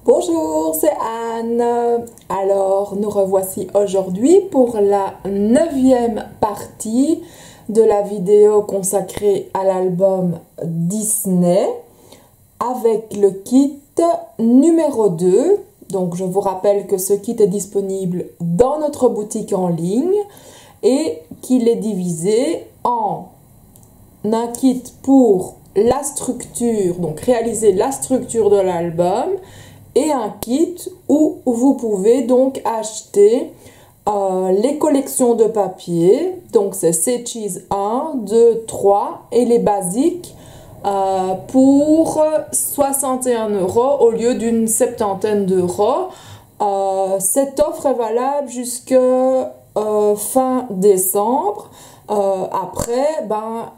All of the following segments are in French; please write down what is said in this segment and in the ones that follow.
Bonjour, c'est Anne. Alors, nous revoici aujourd'hui pour la 9e partie de la vidéo consacrée à l'album Disney avec le kit numéro 2. Donc, je vous rappelle que ce kit est disponible dans notre boutique en ligne et qu'il est divisé en un kit pour la structure, donc réaliser la structure de l'album, et un kit où vous pouvez donc acheter les collections de papier. Donc c'est Setchis 1, 2, 3 et les basiques pour 61 € au lieu d'une septantaine d'euros. Cette offre est valable jusque fin décembre. Après,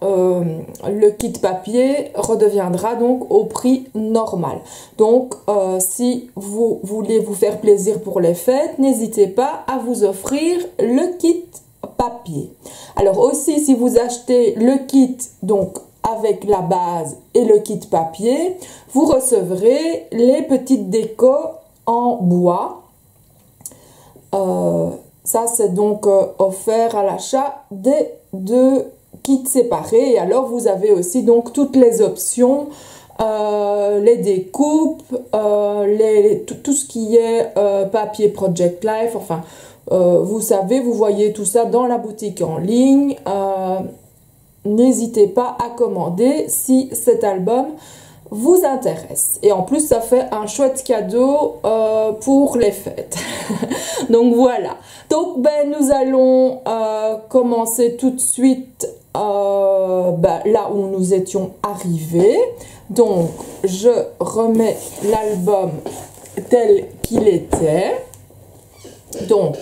le kit papier redeviendra donc au prix normal. Donc, si vous voulez vous faire plaisir pour les fêtes, n'hésitez pas à vous offrir le kit papier. Alors aussi, si vous achetez le kit donc avec la base et le kit papier, vous recevrez les petites décos en bois. Ça, c'est donc offert à l'achat des deux kits séparés. Et alors, vous avez aussi donc toutes les options, les découpes, tout ce qui est papier Project Life. Enfin, vous savez, vous voyez tout ça dans la boutique en ligne. N'hésitez pas à commander si cet album vous intéresse. Et en plus, ça fait un chouette cadeau pour les fêtes. Donc voilà. Donc nous allons commencer tout de suite là où nous étions arrivés. Donc je remets l'album tel qu'il était. Donc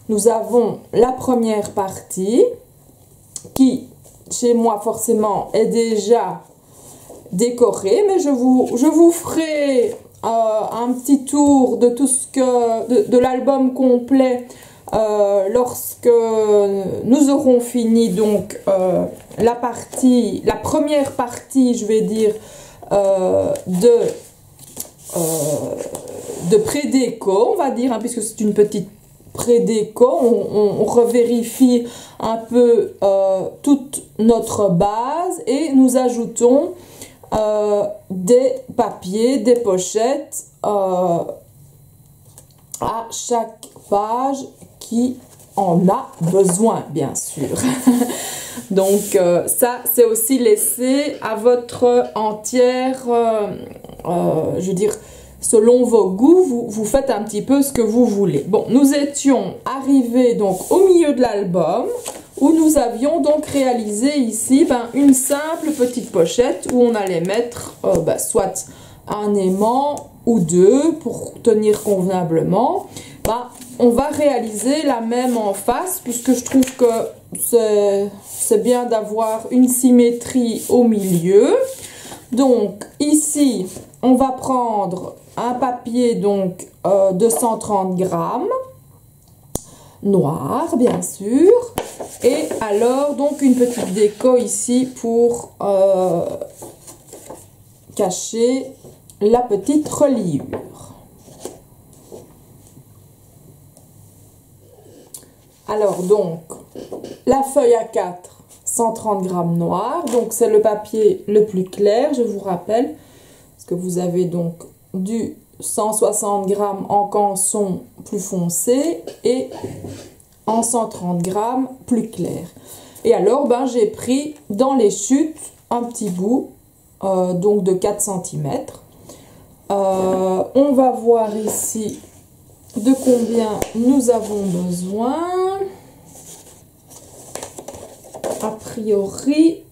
nous avons la première partie qui, chez moi forcément, est déjà décorée, mais je vous ferai un petit tour de tout ce que de l'album complet lorsque nous aurons fini donc la première partie, je vais dire, de pré-déco, on va dire, hein, puisque c'est une petite pré-déco. On revérifie un peu toute notre base et nous ajoutons des papiers, des pochettes à chaque page qui en a besoin, bien sûr. Donc ça, c'est aussi laissé à votre entière, je veux dire, selon vos goûts, vous faites un petit peu ce que vous voulez. Bon, nous étions arrivés donc au milieu de l'album, où nous avions donc réalisé ici une simple petite pochette où on allait mettre soit un aimant ou deux pour tenir convenablement. On va réaliser la même en face, puisque je trouve que c'est bien d'avoir une symétrie au milieu. Donc ici, on va prendre un papier donc de 130 grammes, noir bien sûr, et alors donc une petite déco ici pour cacher la petite reliure. Alors donc la feuille A4, 130 grammes noir, donc c'est le papier le plus clair, je vous rappelle, parce que vous avez donc du 160 grammes en canson plus foncé et en 130 grammes plus clair. Et alors j'ai pris dans les chutes un petit bout donc de 4 cm. On va voir ici de combien nous avons besoin. A priori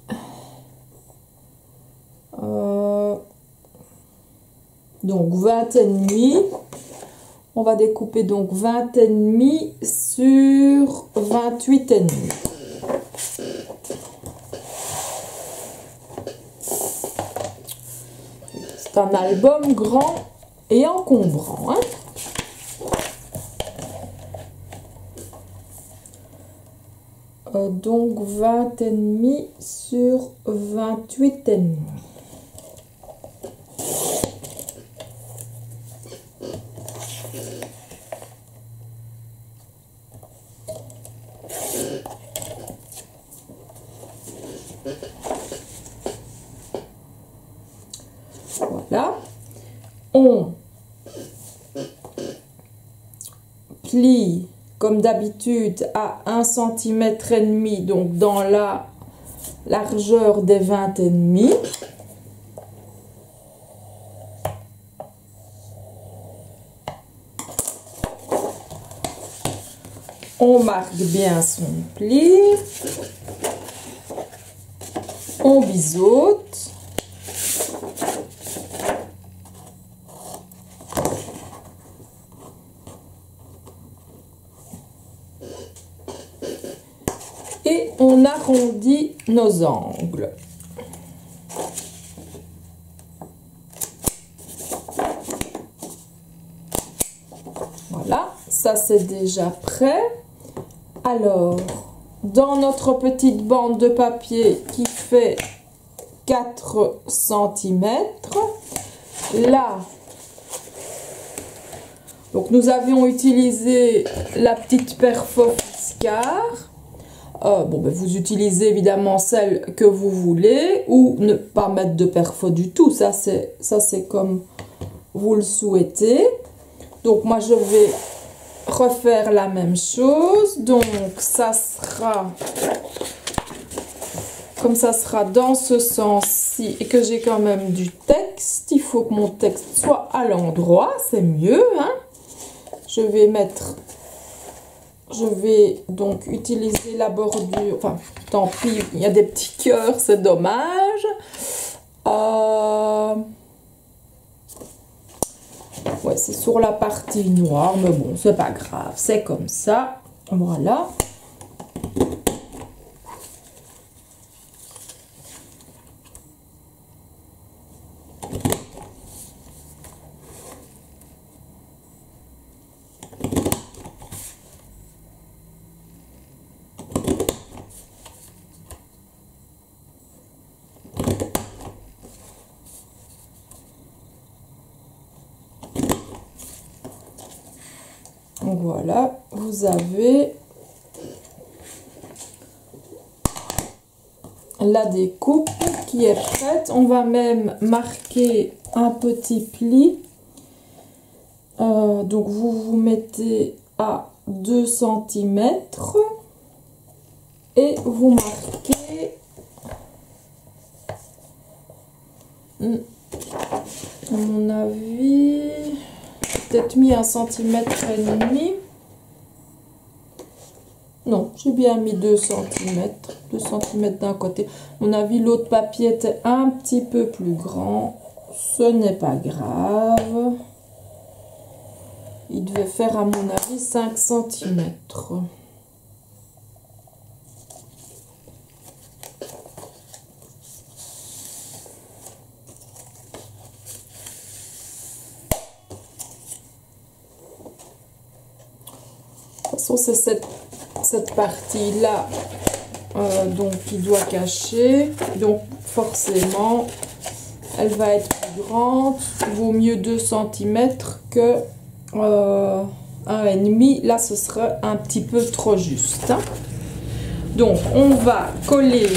donc 20,5. On va découper donc 20,5 sur 28,5. C'est un album grand et encombrant, hein. Donc 20,5 sur 28,5. on plie comme d'habitude à 1,5 cm, donc dans la largeur des 20,5. On marque bien son pli, on biseaute, et on arrondit nos angles. Voilà, ça c'est déjà prêt. Alors, dans notre petite bande de papier qui fait 4 cm, là, donc nous avions utilisé la petite perfo Fiskars. Bon, ben vous utilisez évidemment celle que vous voulez ou ne pas mettre de perfo du tout. Ça c'est comme vous le souhaitez. Donc moi je vais refaire la même chose. Donc ça sera comme ça sera dans ce sens-ci et que j'ai quand même du texte. Il faut que mon texte soit à l'endroit, c'est mieux, hein. Je vais donc utiliser la bordure, enfin tant pis, il y a des petits cœurs, c'est dommage. Ouais, c'est sur la partie noire, mais bon, c'est pas grave, c'est comme ça. Voilà. Voilà, vous avez la découpe qui est prête. On va même marquer un petit pli. Donc vous mettez à 2 cm et vous marquez, à mon avis, peut-être mis 1,5 cm. Non, j'ai bien mis 2 cm. 2 cm d'un côté. À mon avis, l'autre papier était un petit peu plus grand. Ce n'est pas grave. Il devait faire, à mon avis, 5 cm. De toute façon, c'est cette partie-là donc qui doit cacher. Donc, forcément, elle va être plus grande. Il vaut mieux 2 cm que 1,5. Là, ce sera un petit peu trop juste, hein. Donc, on va coller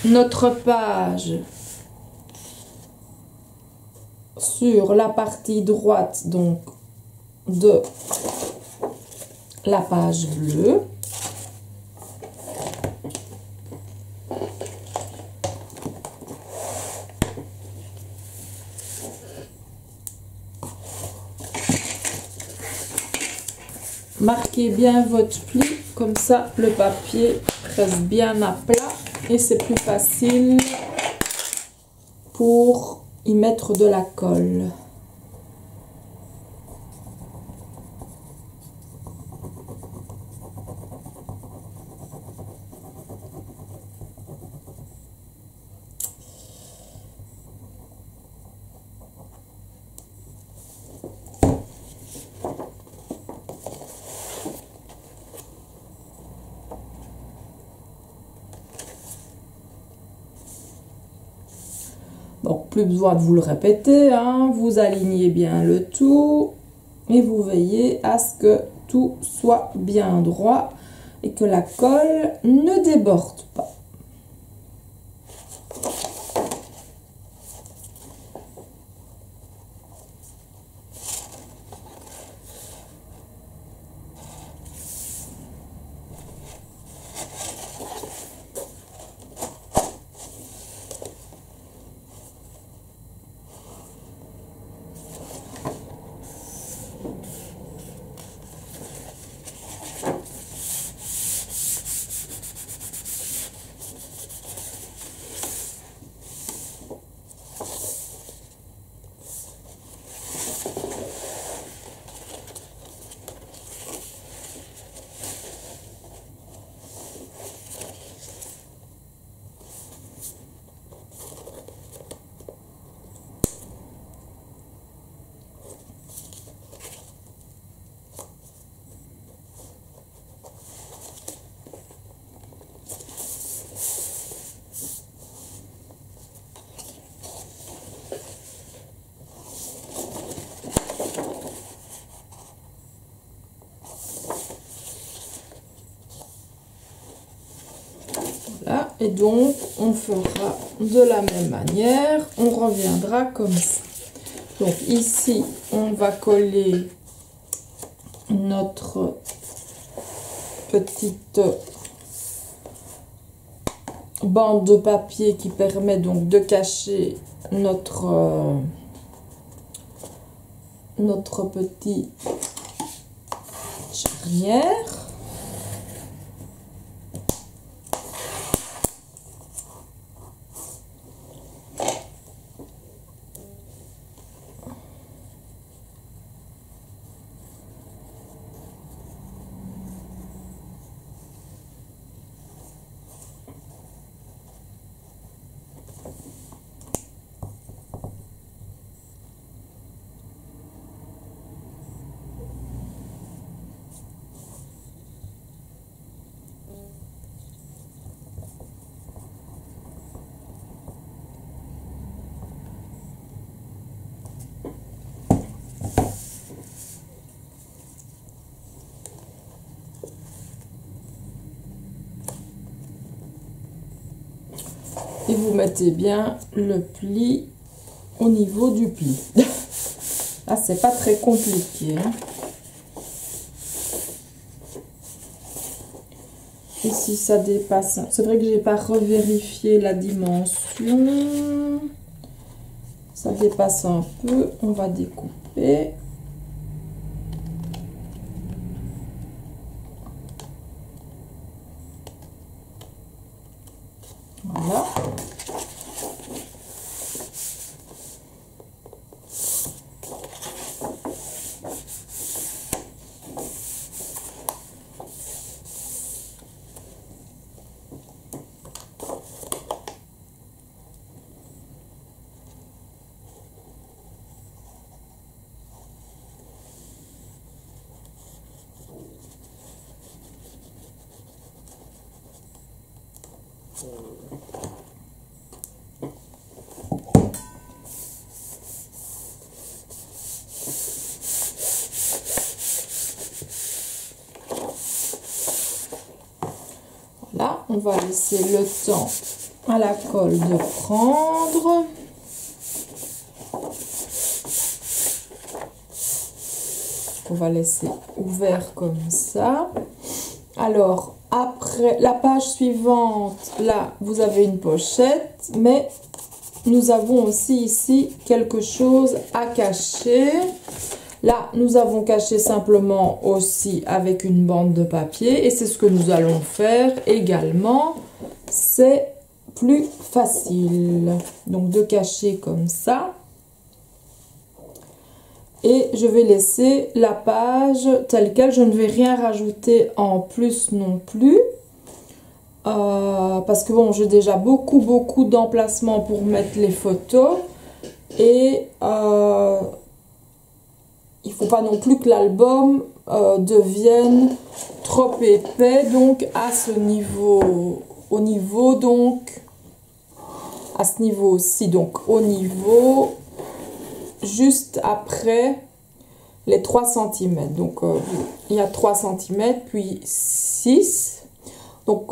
notre page sur la partie droite, donc de la page bleue. Marquez bien votre pli, comme ça le papier reste bien à plat et c'est plus facile pour y mettre de la colle. Donc, plus besoin de vous le répéter, hein. Vous alignez bien le tout et vous veillez à ce que tout soit bien droit et que la colle ne déborde pas. Et donc, on fera de la même manière. On reviendra comme ça. Donc ici, on va coller notre petite bande de papier qui permet donc de cacher notre petit charnière. Et vous mettez bien le pli au niveau du pli. Là, c'est pas très compliqué. Ici, ça dépasse. C'est vrai que j'ai pas revérifié la dimension. Ça dépasse un peu. On va découper. Voilà. Là, on va laisser le temps à la colle de prendre. On va laisser ouvert comme ça. Alors, après la page suivante, là, vous avez une pochette, mais nous avons aussi ici quelque chose à cacher. Là, nous avons caché simplement aussi avec une bande de papier et c'est ce que nous allons faire également. C'est plus facile. Donc, de cacher comme ça. Et je vais laisser la page telle quelle. Je ne vais rien rajouter en plus non plus. Parce que bon, j'ai déjà beaucoup d'emplacements pour mettre les photos. Et il ne faut pas non plus que l'album devienne trop épais. Donc à ce niveau, à ce niveau-ci, donc au niveau juste après les 3 cm. Donc il y a 3 cm, puis 6. Donc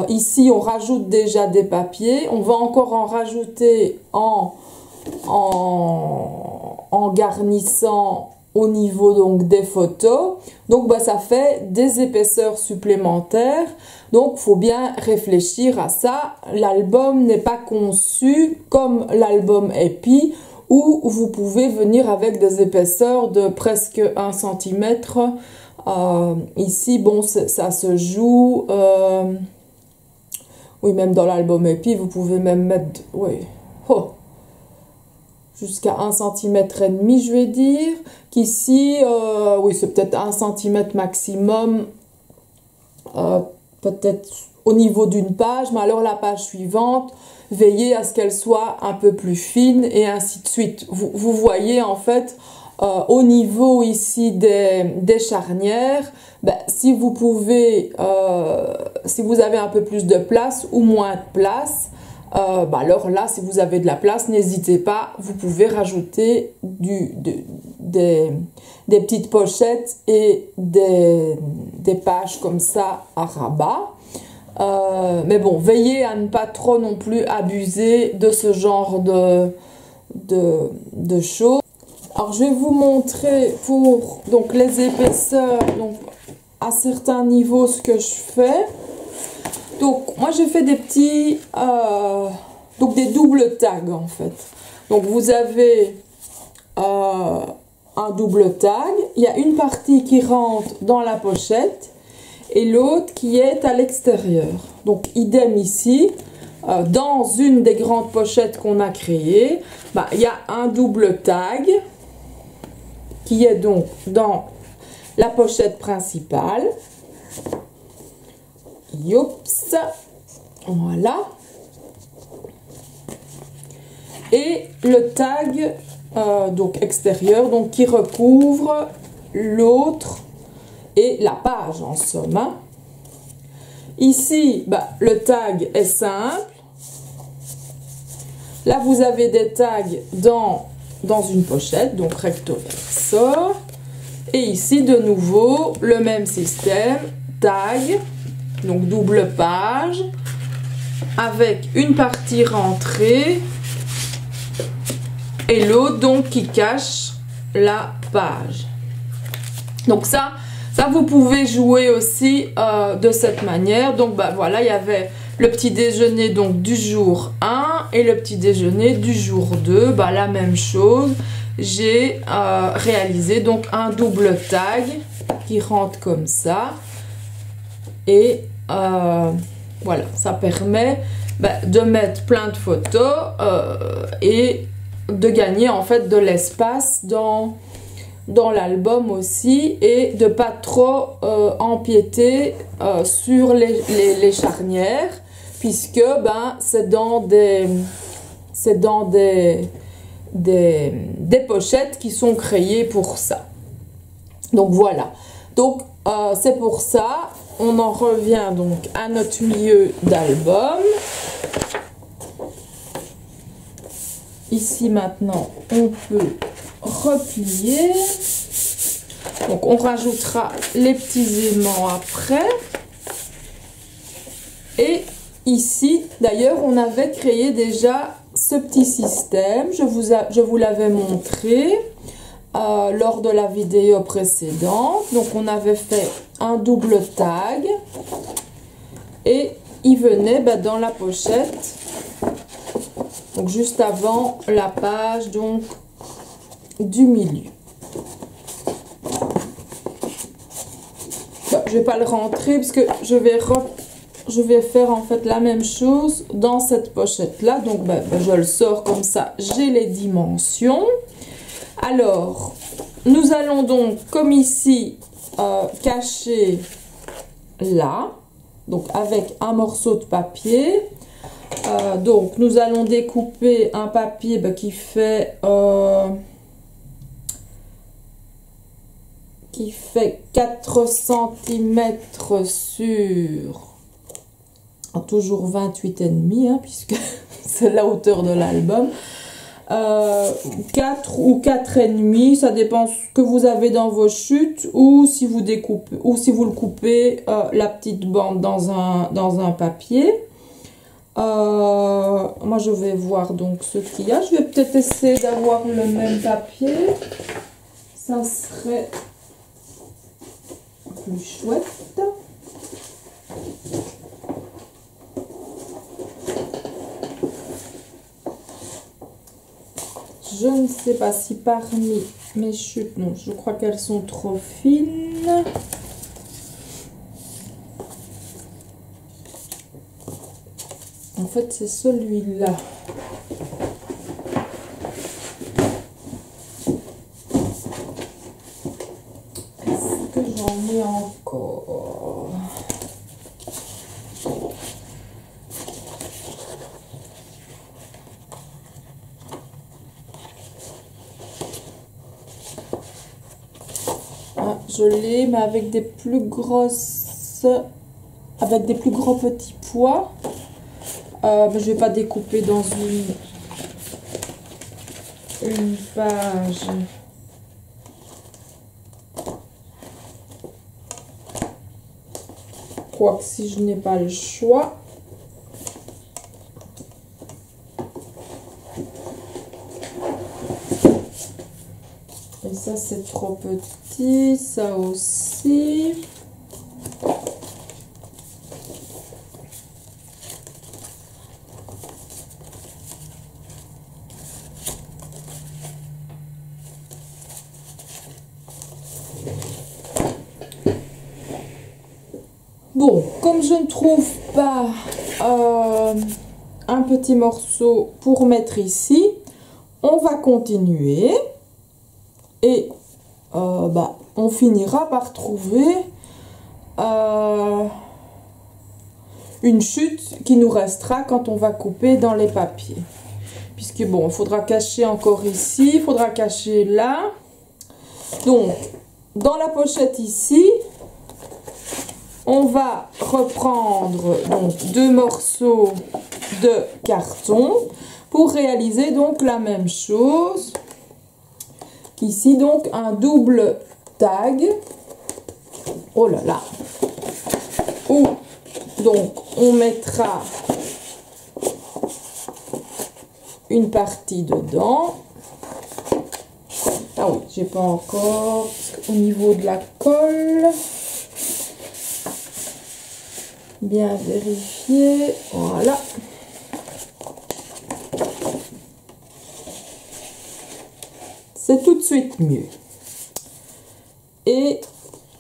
ici on rajoute déjà des papiers. On va encore en rajouter en garnissant au niveau donc des photos. Donc bah, ça fait des épaisseurs supplémentaires. Donc il faut bien réfléchir à ça. L'album n'est pas conçu comme l'album Epi, où vous pouvez venir avec des épaisseurs de presque 1 cm. Ici, bon, ça se joue. Oui, même dans l'album Epi, vous pouvez même mettre jusqu'à 1,5 cm, je vais dire. Qu'ici, oui, c'est peut-être 1 cm maximum. Peut-être au niveau d'une page, mais alors la page suivante, veillez à ce qu'elle soit un peu plus fine et ainsi de suite. Vous voyez en fait au niveau ici des charnières, ben, si vous pouvez, si vous avez un peu plus de place ou moins de place, ben alors là, si vous avez de la place, n'hésitez pas, vous pouvez rajouter des petites pochettes et des pages comme ça à rabat. Mais bon, veillez à ne pas trop non plus abuser de ce genre de choses. Alors, je vais vous montrer pour donc, les épaisseurs, donc, à certains niveaux, ce que je fais. Donc, moi, j'ai fait des petits, donc des doubles tags, en fait. Donc, vous avez un double tag. Il y a une partie qui rentre dans la pochette et l'autre qui est à l'extérieur. Donc, idem ici. Dans une des grandes pochettes qu'on a créées, il y a un double tag qui est donc dans la pochette principale. Youps, voilà. Et le tag donc extérieur, donc qui recouvre l'autre et la page en somme. Hein. Ici, le tag est simple. Là, vous avez des tags dans une pochette, donc recto verso. Et ici, de nouveau, le même système, tag, donc double page, avec une partie rentrée et l'autre donc qui cache la page. Donc ça vous pouvez jouer aussi de cette manière. Donc voilà, il y avait le petit déjeuner donc du jour 1 et le petit déjeuner du jour 2. La même chose, j'ai réalisé donc un double tag qui rentre comme ça. Et voilà, ça permet de mettre plein de photos et de gagner en fait de l'espace dans l'album aussi et de pas trop empiéter sur les charnières, puisque c'est dans des pochettes qui sont créées pour ça. Donc voilà, donc c'est pour ça, on en revient donc à notre milieu d'album. Ici maintenant on peut replier, donc on rajoutera les petits aimants après. Et ici d'ailleurs on avait créé déjà ce petit système, je vous l'avais montré lors de la vidéo précédente. Donc on avait fait un double tag et il venait dans la pochette, donc juste avant la page donc du milieu. Je vais pas le rentrer parce que je vais faire en fait la même chose dans cette pochette là. Donc je le sors comme ça, j'ai les dimensions. Alors nous allons donc comme ici cacher là, donc avec un morceau de papier. Donc nous allons découper un papier qui fait 4 cm sur toujours 28,5 hein, puisque c'est la hauteur de l'album. 4 ou 4,5, ça dépend ce que vous avez dans vos chutes, ou si vous découpez ou si vous le coupez la petite bande dans un papier. Moi je vais voir donc ce qu'il y a. Je vais peut-être essayer d'avoir le même papier, ça serait plus chouette. Je ne sais pas si parmi mes chutes, non, je crois qu'elles sont trop fines. En fait, c'est celui-là. Est-ce que j'en ai encore? Ah, je l'ai, mais avec des plus grosses... avec des plus gros petits pois. Mais je vais pas découper dans une page. crois que si je n'ai pas le choix, et ça c'est trop petit, ça aussi. Bon, comme je ne trouve pas un petit morceau pour mettre ici, on va continuer et on finira par trouver une chute qui nous restera quand on va couper dans les papiers. Puisque bon, il faudra cacher encore ici, il faudra cacher là. Donc, dans la pochette ici, on va reprendre donc 2 morceaux de carton pour réaliser donc la même chose. Ici donc un double tag. Oh là là. Où donc on mettra une partie dedans. Ah oui, j'ai pas encore au niveau de la colle. Bien vérifier, voilà. C'est tout de suite mieux. Et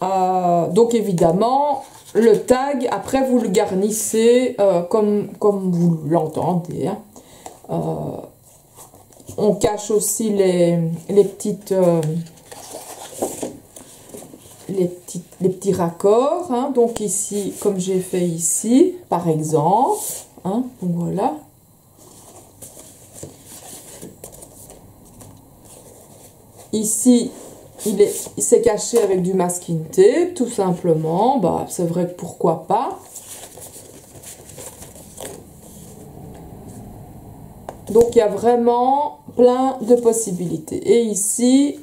donc évidemment, le tag, après vous le garnissez comme vous l'entendez. Hein. On cache aussi les petits raccords, hein. Donc ici, comme j'ai fait ici, par exemple, hein, donc voilà. Ici, il s'est caché avec du masking tape, tout simplement. Bah, c'est vrai que pourquoi pas. Donc il y a vraiment plein de possibilités. Et ici,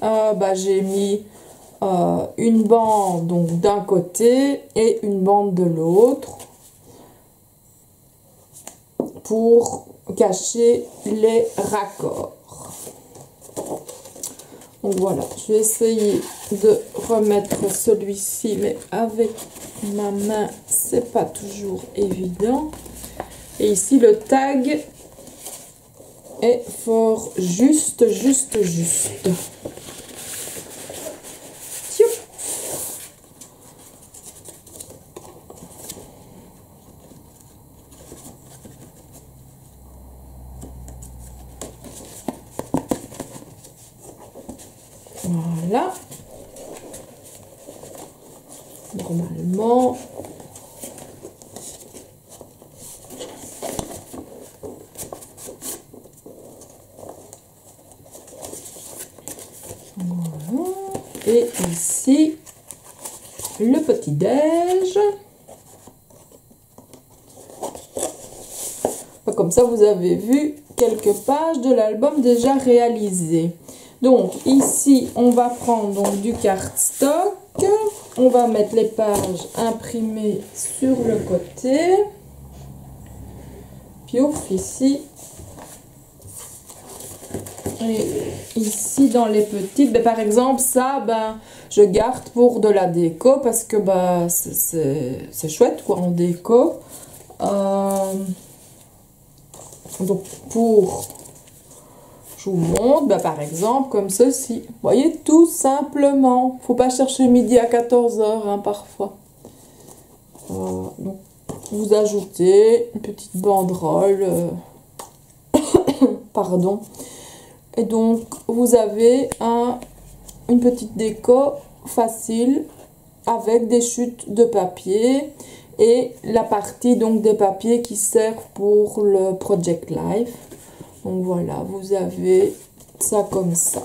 j'ai mis une bande donc d'un côté et une bande de l'autre pour cacher les raccords. Donc voilà, je vais essayer de remettre celui-ci, mais avec ma main c'est pas toujours évident. Et ici le tag est fort juste. Voilà. Normalement. Voilà. Et ici, le petit-déj. Comme ça, vous avez vu quelques pages de l'album déjà réalisées. Donc ici, on va prendre donc du cardstock. On va mettre les pages imprimées sur le côté. Puis ouf, ici. Et ici, dans les petites, ben, par exemple, ça, ben, je garde pour de la déco parce que ben, c'est chouette quoi, en déco. Donc pour... Je vous montre, ben, par exemple, comme ceci. Vous voyez, tout simplement. Faut pas chercher midi à 14 h, hein, parfois. Donc, vous ajoutez une petite banderole. Pardon. Et donc, vous avez une petite déco facile avec des chutes de papier et la partie donc des papiers qui servent pour le Project Life. Donc voilà, vous avez ça comme ça.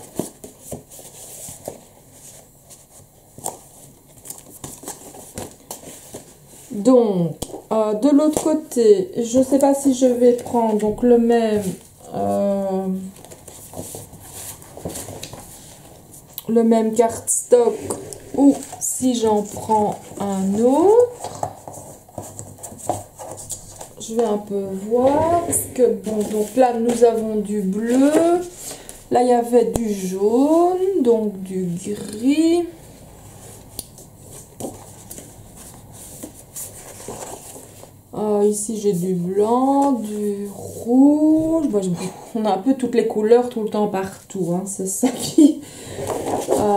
Donc, de l'autre côté, je ne sais pas si je vais prendre donc le même cardstock ou si j'en prends un autre. je vais un peu voir. Parce que bon, donc là, nous avons du bleu. Là, il y avait du jaune, donc du gris. Ici, j'ai du blanc, du rouge. Bon, on a un peu toutes les couleurs tout le temps partout. Hein, c'est ça qui...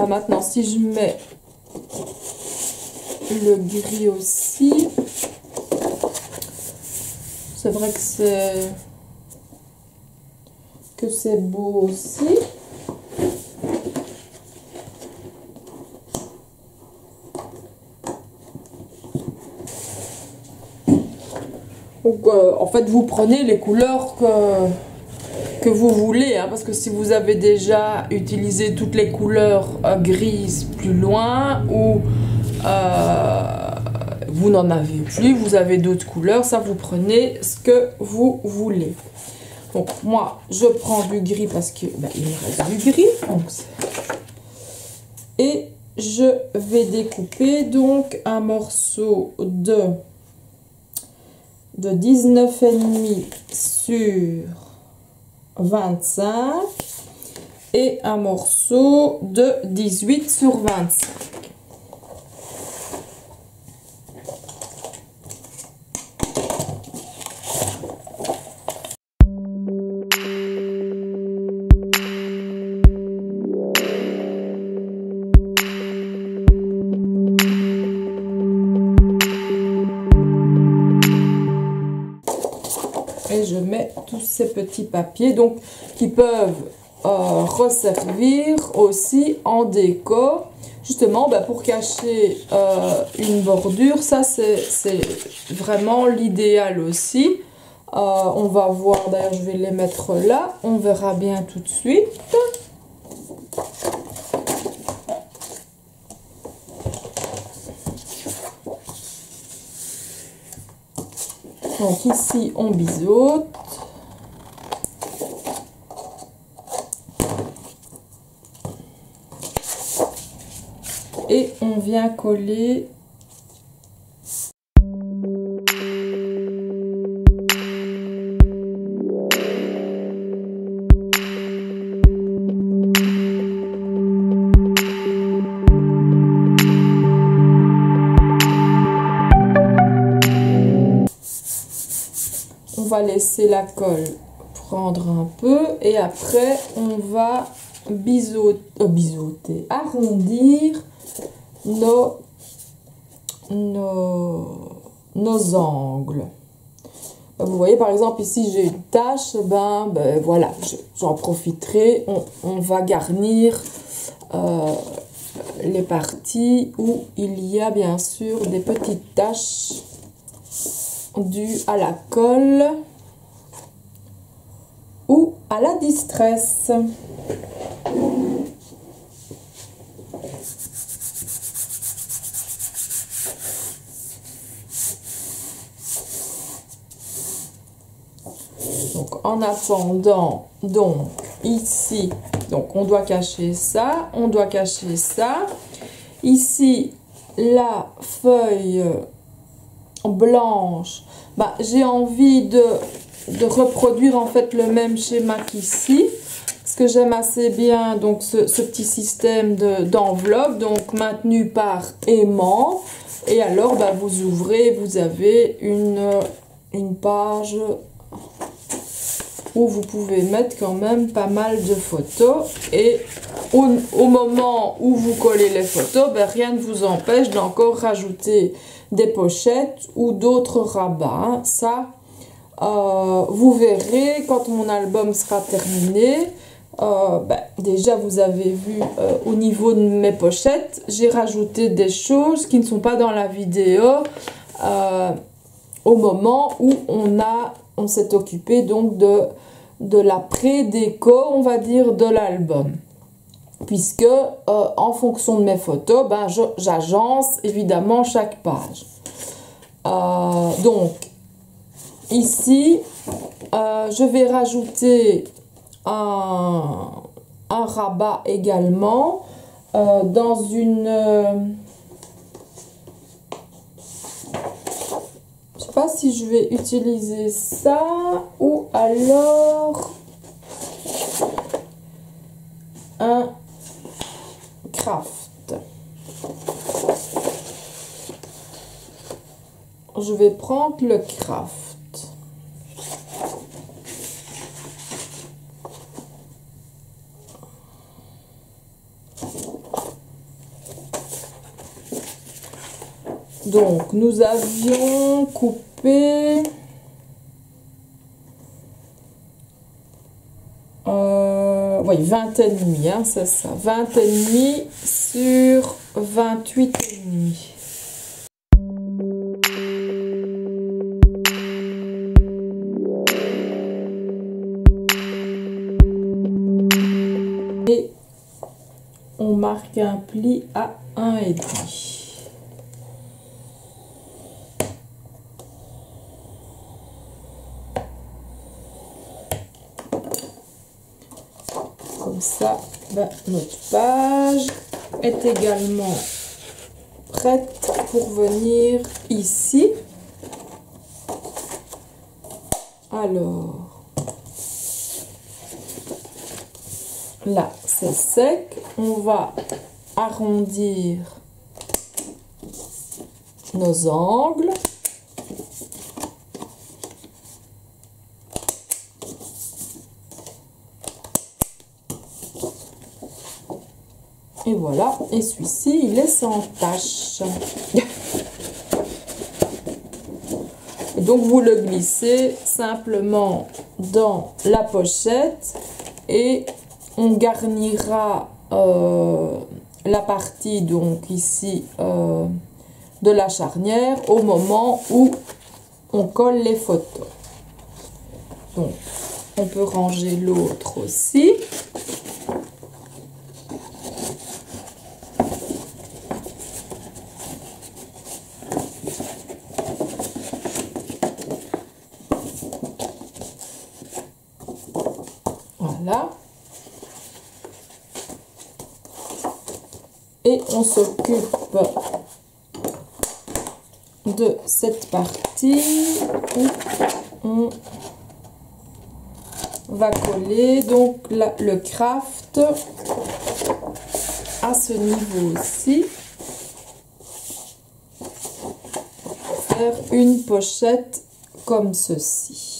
maintenant, si je mets le gris aussi, c'est vrai que c'est beau aussi. Donc, en fait, vous prenez les couleurs que vous voulez, hein, parce que si vous avez déjà utilisé toutes les couleurs grises plus loin, ou vous n'en avez plus, vous avez d'autres couleurs, ça vous prenez ce que vous voulez. Donc moi, je prends du gris parce que il me reste du gris. Donc, et je vais découper donc un morceau de 19,5 sur 25 et un morceau de 18 sur 25. Et je mets tous ces petits papiers donc qui peuvent resservir aussi en déco, justement pour cacher une bordure. Ça c'est vraiment l'idéal aussi. On va voir, d'ailleurs je vais les mettre là, on verra bien tout de suite. Donc ici on biseaute. Et on vient coller . On va laisser la colle prendre un peu et après on va biseauter, arrondir nos angles. Vous voyez par exemple ici j'ai une tache, voilà, j'en profiterai, on va garnir les parties où il y a bien sûr des petites taches dues à la colle ou à la distress. Donc en attendant, donc ici, donc on doit cacher ça, on doit cacher ça. Ici la feuille blanche, j'ai envie de reproduire en fait le même schéma qu'ici, parce que j'aime assez bien donc ce petit système d'enveloppe, donc maintenu par aimant. Et alors vous ouvrez, vous avez une page où vous pouvez mettre quand même pas mal de photos, et au moment où vous collez les photos, rien ne vous empêche d'encore rajouter des pochettes ou d'autres rabats. Ça, vous verrez quand mon album sera terminé. Déjà vous avez vu au niveau de mes pochettes, j'ai rajouté des choses qui ne sont pas dans la vidéo au moment où on s'est occupé donc de la pré-déco, on va dire, de l'album, puisque en fonction de mes photos, j'agence évidemment chaque page. Donc ici je vais rajouter un rabat également dans une... je sais pas si je vais utiliser ça ou alors un craft. Je vais prendre le craft. Donc, nous avions coupé oui, 20,5, hein, c'est ça. 20,5 sur 28,5. Et on marque un pli à 1,5. Comme ça, ben, notre page est également prête pour venir ici. Alors, là, c'est sec. On va arrondir nos angles. Et voilà, et celui-ci, il est sans tache. Donc, vous le glissez simplement dans la pochette et on garnira la partie, donc ici, de la charnière au moment où on colle les photos. Donc, on peut ranger l'autre aussi. Voilà. Et on s'occupe de cette partie où on va coller donc là, le craft à ce niveau-ci. Faire une pochette comme ceci.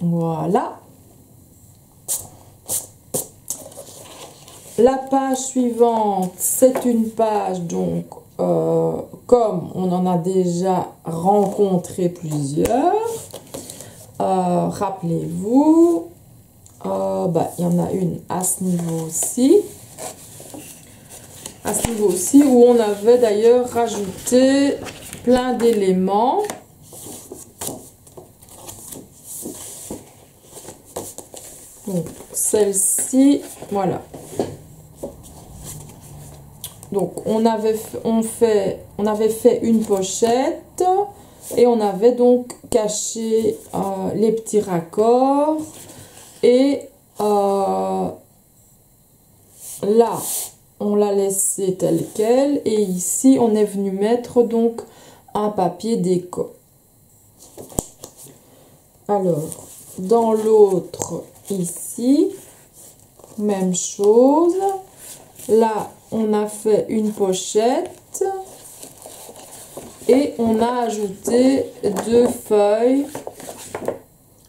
Voilà. La page suivante, c'est une page, donc, comme on en a déjà rencontré plusieurs, rappelez-vous, il y en a une à ce niveau-ci. À ce niveau-ci, où on avait d'ailleurs rajouté plein d'éléments. Donc, celle-ci, voilà. Donc, on avait fait une pochette et on avait donc caché les petits raccords. Et là, on l'a laissé tel quel. Et ici, on est venu mettre donc un papier déco. Alors, dans l'autre, ici, même chose. Là, on a fait une pochette et on a ajouté 2 feuilles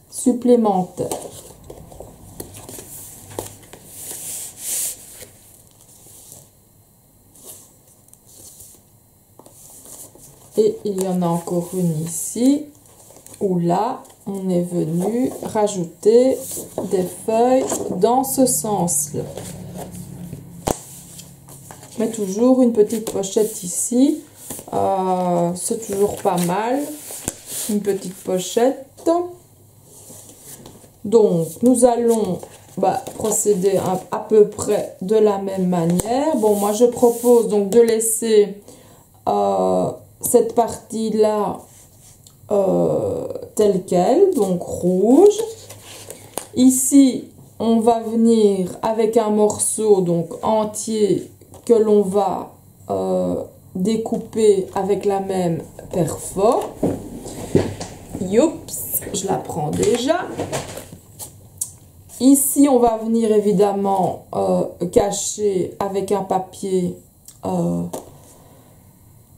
supplémentaires. Et il y en a encore une ici, où là, on est venu rajouter des feuilles dans ce sens-là. Mais toujours une petite pochette ici, c'est toujours pas mal. une petite pochette. Donc, nous allons procéder à peu près de la même manière. Bon, moi, je propose donc de laisser cette partie-là telle quelle, donc rouge. Ici, on va venir avec un morceau donc entier que l'on va découper avec la même perfo. Youps, je la prends déjà. Ici, on va venir évidemment cacher avec un papier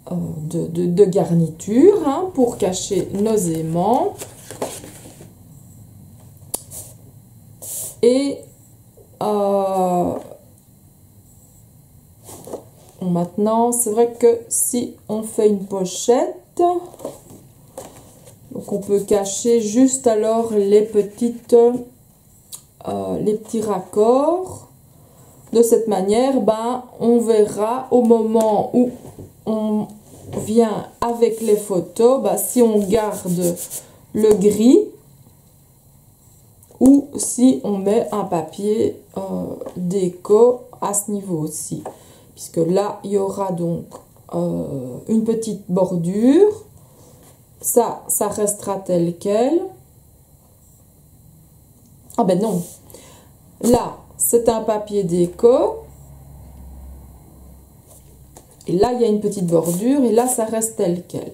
de garniture pour cacher nos aimants. Et maintenant, c'est vrai que si on fait une pochette, donc on peut cacher juste alors les petits raccords. De cette manière, on verra au moment où on vient avec les photos, si on garde le gris ou si on met un papier déco à ce niveau aussi. Puisque là, il y aura donc une petite bordure. Ça restera tel quel. Ah ben non. Là, c'est un papier déco. Et là, il y a une petite bordure. Et là, ça reste tel quel.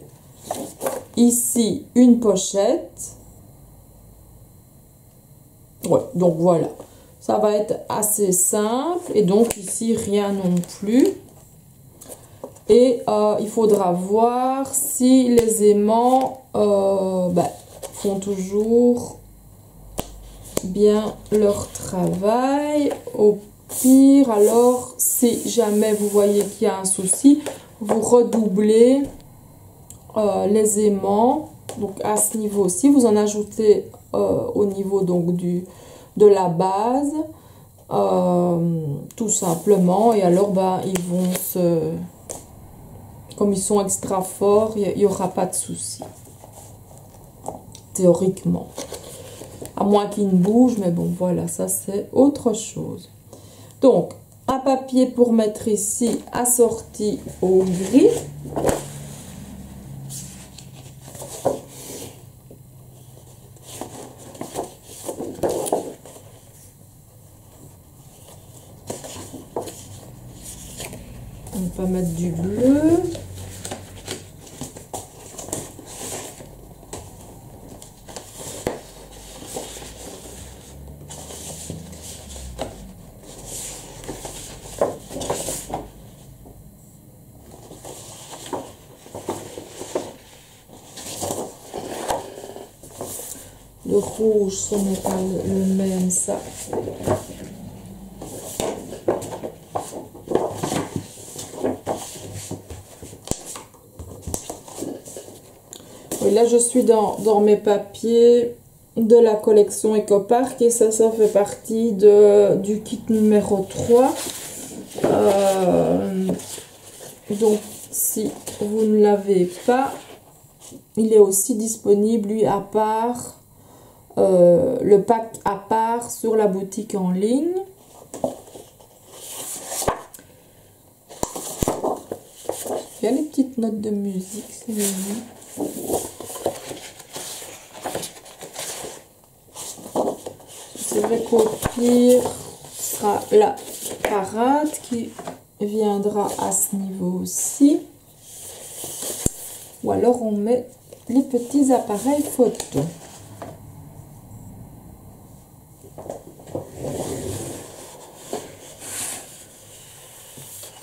Ici, une pochette. Ouais, donc voilà. Ça va être assez simple. Et donc ici, rien non plus. Et il faudra voir si les aimants font toujours bien leur travail. Au pire, alors, si jamais vous voyez qu'il y a un souci, vous redoublez les aimants. Donc à ce niveau-ci, vous en ajoutez au niveau donc de la base, tout simplement. Et alors, ils vont se... Comme ils sont extra forts, il n'y aura pas de souci. Théoriquement. À moins qu'ils ne bougent, mais bon, voilà, ça c'est autre chose. Donc, un papier pour mettre ici, assorti au gris. On va mettre du bleu. Le rouge, ce n'est pas le même, ça. Oui, là, je suis dans mes papiers de la collection Ecopark et ça fait partie du kit numéro 3. Donc, si vous ne l'avez pas, il est aussi disponible, lui, à part, le pack à part sur la boutique en ligne. Il y a les petites notes de musique, c'est mignon. C'est vrai qu'au pire, ce sera la parade qui viendra à ce niveau aussi. Ou alors on met les petits appareils photo.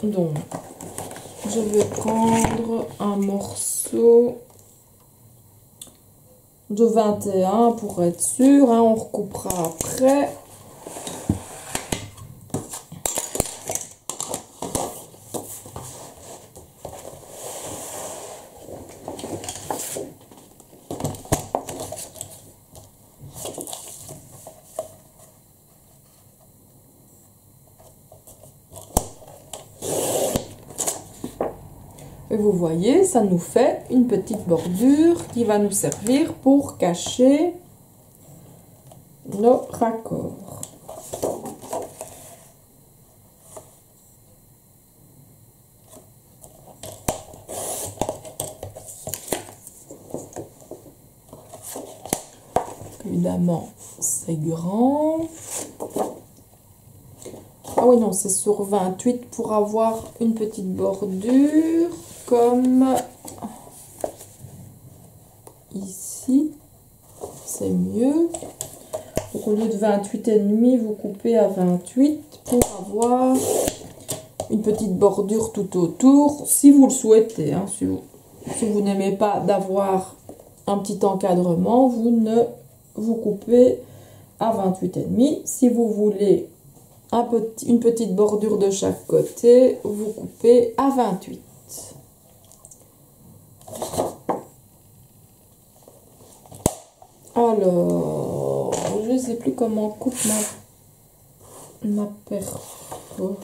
Donc, je vais prendre un morceau de 21 pour être sûr, on recoupera après. Et vous voyez, ça nous fait une petite bordure qui va nous servir pour cacher nos raccords. Évidemment, c'est grand. Ah oui, non, c'est sur 28 pour avoir une petite bordure comme ici. C'est mieux. Donc, au lieu de 28,5, vous coupez à 28 pour avoir une petite bordure tout autour, si vous le souhaitez. Hein, si vous n'aimez pas d'avoir un petit encadrement, vous coupez à 28,5. Si vous voulez une petite bordure de chaque côté, vous coupez à 28. Alors, je ne sais plus comment on coupe ma perfo.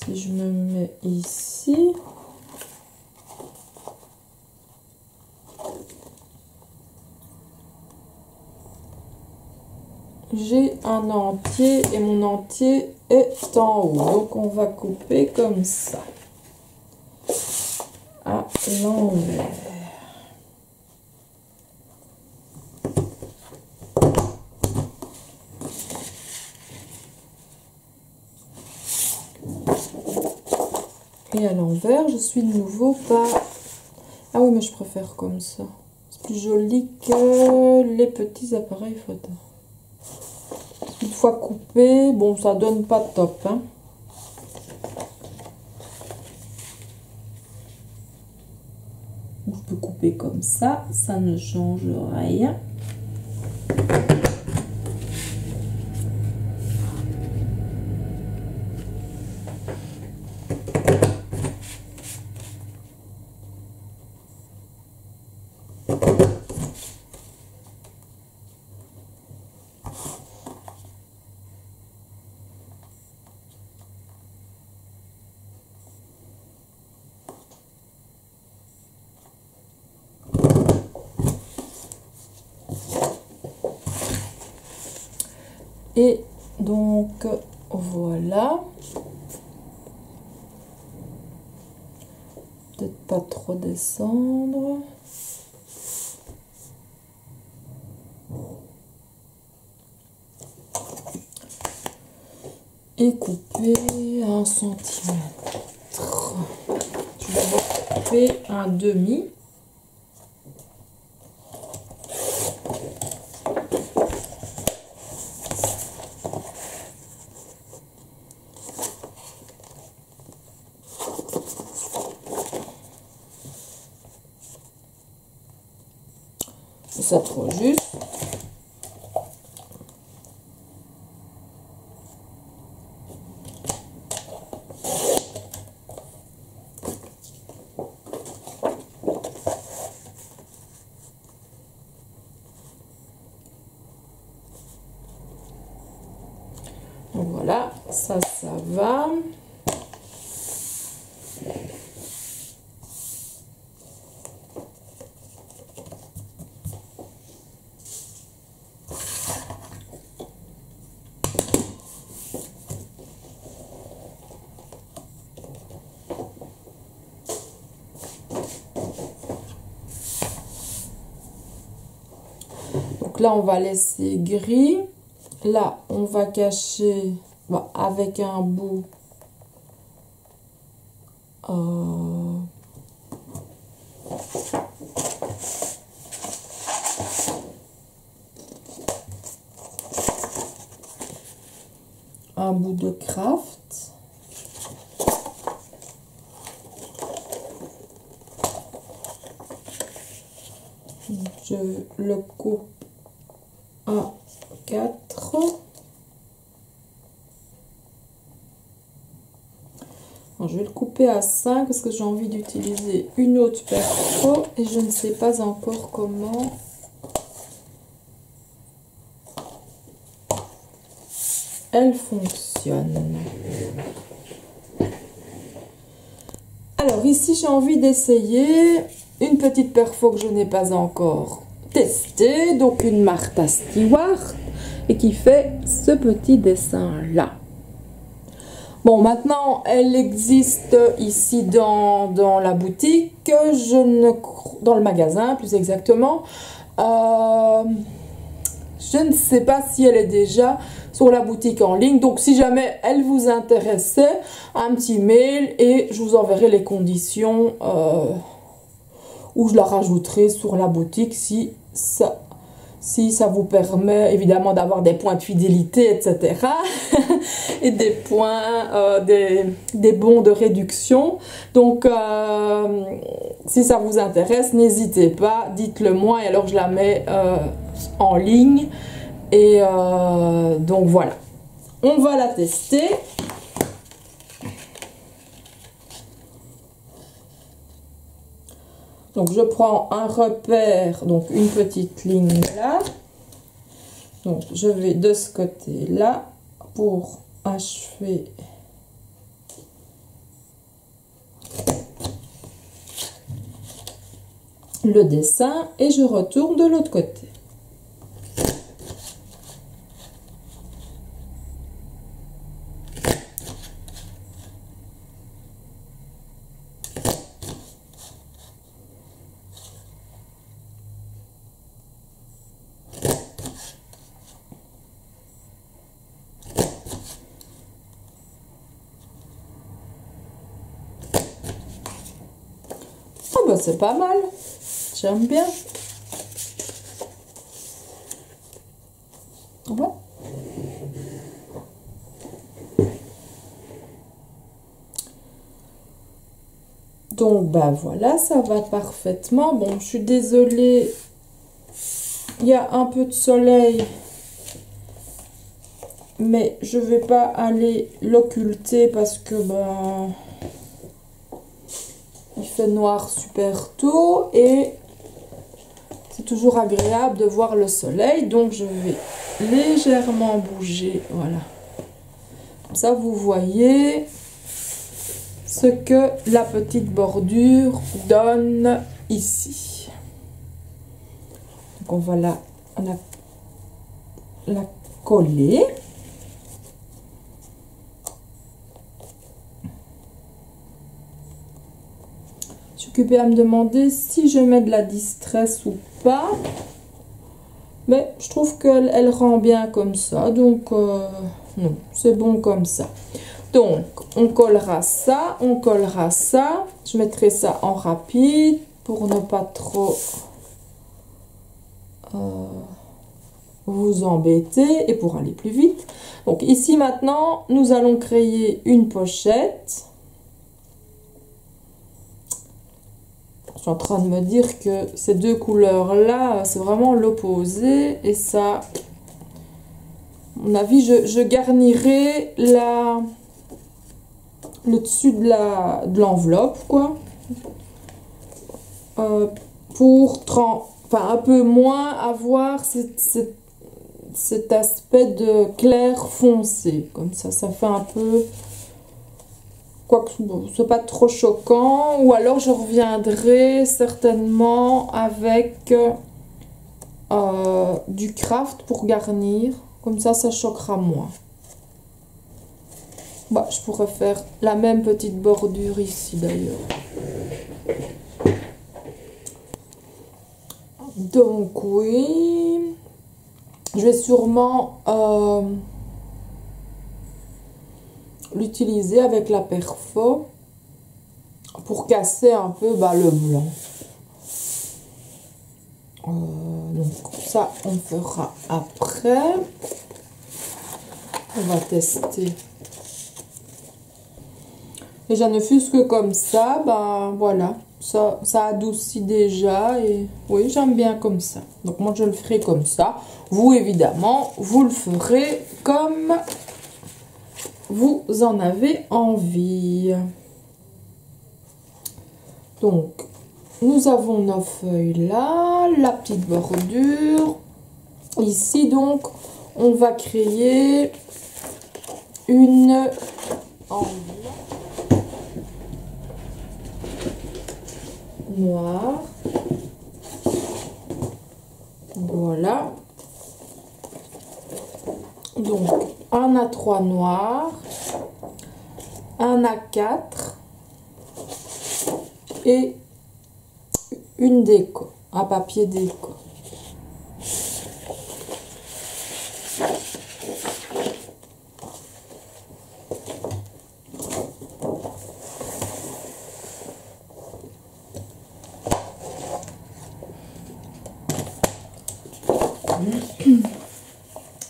Si je me mets ici, j'ai un entier et mon entier est en haut. Donc on va couper comme ça, à l'envers. Et à l'envers, je suis de nouveau pas... Ah oui, mais je préfère comme ça. C'est plus joli que les petits appareils photo. Une fois coupé, bon, ça donne pas top, hein. Je peux couper comme ça ne change rien. Et donc voilà, peut-être pas trop descendre. Et couper 1 cm. Je vais couper un demi. Ça trop juste. Donc voilà, ça va. Donc là, on va laisser gris. Là, on va cacher avec un bout de craft. Je le coupe à 4. Alors, je vais le couper à 5 parce que j'ai envie d'utiliser une autre perfo et je ne sais pas encore comment. elle fonctionne. Alors ici, j'ai envie d'essayer une petite perfo que je n'ai pas encore testée. Donc une Martha Stewart et qui fait ce petit dessin-là. Bon, maintenant, elle existe ici dans la boutique. Dans le magasin, plus exactement. Je ne sais pas si elle est déjà sur la boutique en ligne. Donc, si jamais elle vous intéressait, un petit mail et je vous enverrai les conditions où je la rajouterai sur la boutique si ça vous permet évidemment d'avoir des points de fidélité, etc. et des points, des bons de réduction. Donc, si ça vous intéresse, n'hésitez pas, dites-le moi et alors je la mets en ligne. Et donc voilà, on va la tester. Donc je prends un repère, donc une petite ligne là. Donc je vais de ce côté là pour achever le dessin et je retourne de l'autre côté. Oh bah c'est pas mal, j'aime bien. Ouais. Donc bah voilà, ça va parfaitement. Bon, je suis désolée, il y a un peu de soleil, mais je vais pas aller l'occulter parce que ben il fait noir super tôt et c'est toujours agréable de voir le soleil. Donc je vais légèrement bouger, voilà. Comme ça vous voyez ce que la petite bordure donne ici. Donc on va la coller. Je suis occupée à me demander si je mets de la distress ou pas. Mais je trouve qu'elle rend bien comme ça. Donc non, c'est bon comme ça. Donc on collera ça, on collera ça. Je mettrai ça en rapide pour ne pas trop vous embêter et pour aller plus vite. Donc ici maintenant, nous allons créer une pochette. Je suis en train de me dire que ces deux couleurs-là, c'est vraiment l'opposé. Et ça, à mon avis, je garnirai le dessus de l'enveloppe, quoi. Pour un peu moins avoir cet aspect de clair foncé. Comme ça fait un peu... Quoique bon, c'est pas trop choquant. Ou alors je reviendrai certainement avec du craft pour garnir. Comme ça choquera moins. Bah, je pourrais faire la même petite bordure ici d'ailleurs. Donc oui, je vais sûrement l'utiliser avec la perfo pour casser un peu le blanc. Donc ça on fera après. On va tester. Déjà ne fût-ce que comme ça, ben voilà, ça adoucit déjà et oui j'aime bien comme ça. Donc moi je le ferai comme ça. Vous évidemment vous le ferez comme vous en avez envie. Donc nous avons nos feuilles là, la petite bordure. Ici donc on va créer une enveloppe noire. Voilà. Donc, un A3 noir, un A4 et une déco, un papier déco.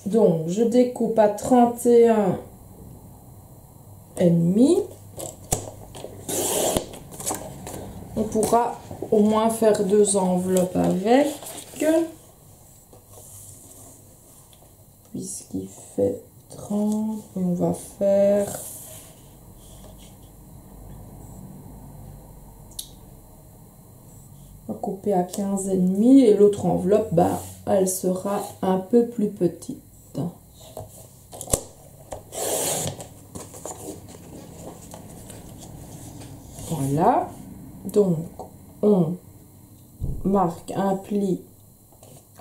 Donc, je découpe à 31 et demi. On pourra au moins faire 2 enveloppes avec, puisqu'il fait 30. Et on va faire couper à 15 et demi, et l'autre enveloppe, bah, elle sera un peu plus petite. Voilà, donc on marque un pli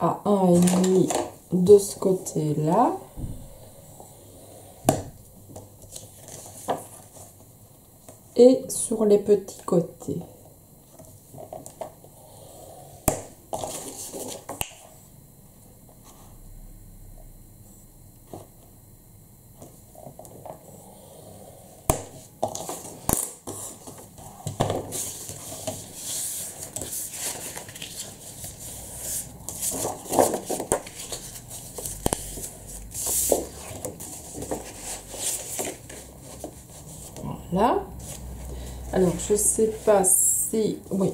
à 1,5 de ce côté-là. Et sur les petits côtés. Voilà. Alors, je sais pas si... Oui,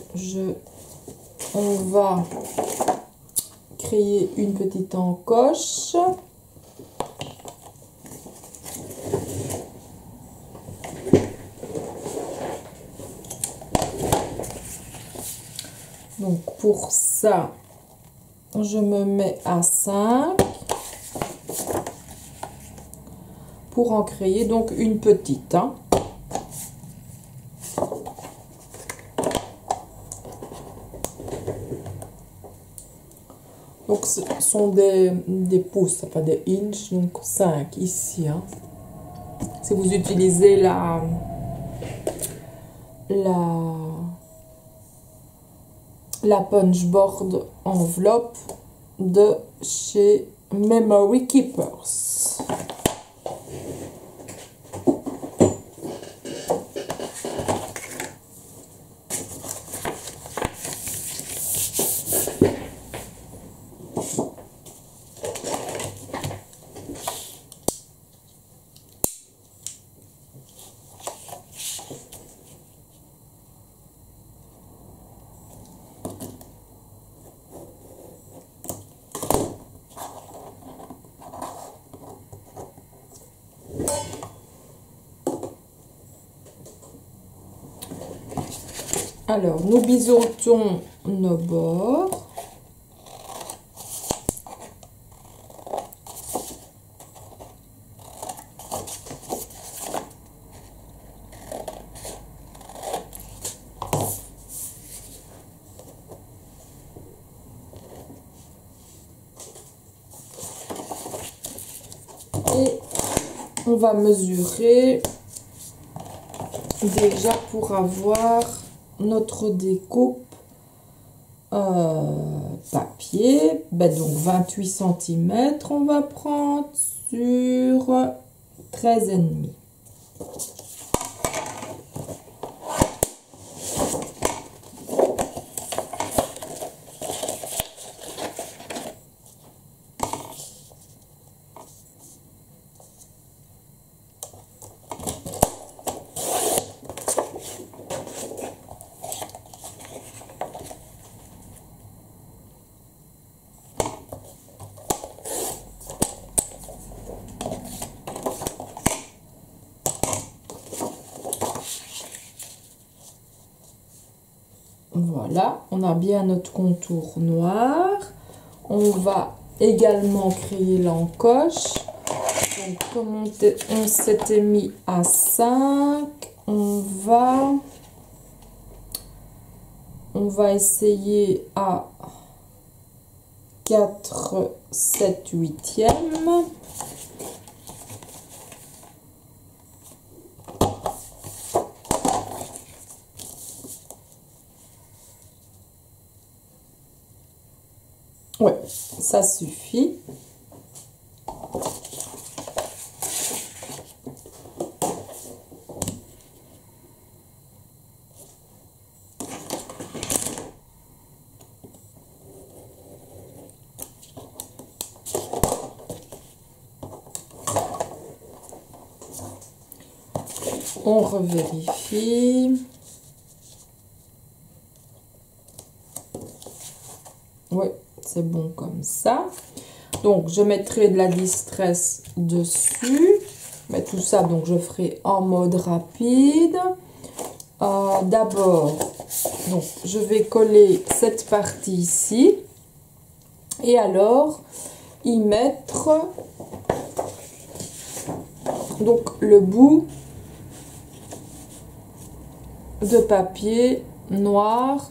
on va créer une petite encoche. Donc, pour ça, je me mets à 5 pour en créer donc une petite. Hein. Donc, ce sont des pouces, pas des inches, donc 5 ici. Hein. Si vous utilisez la punchboard enveloppe de chez Memory Keepers. Alors, nous biseautons nos bords. Et on va mesurer déjà pour avoir notre découpe papier. Ben donc 28 cm, on va prendre sur 13,5. Voilà, on a bien notre contour noir. On va également créer l'encoche. Donc, comme on s'était mis à 5, on va essayer à 4, 7, 8e. Ouais, ça suffit. On revérifie. Oui, c'est bon comme ça. Donc, je mettrai de la distress dessus. Mais tout ça, donc, je ferai en mode rapide. D'abord, donc, je vais coller cette partie ici. Et alors, y mettre donc le bout de papier noir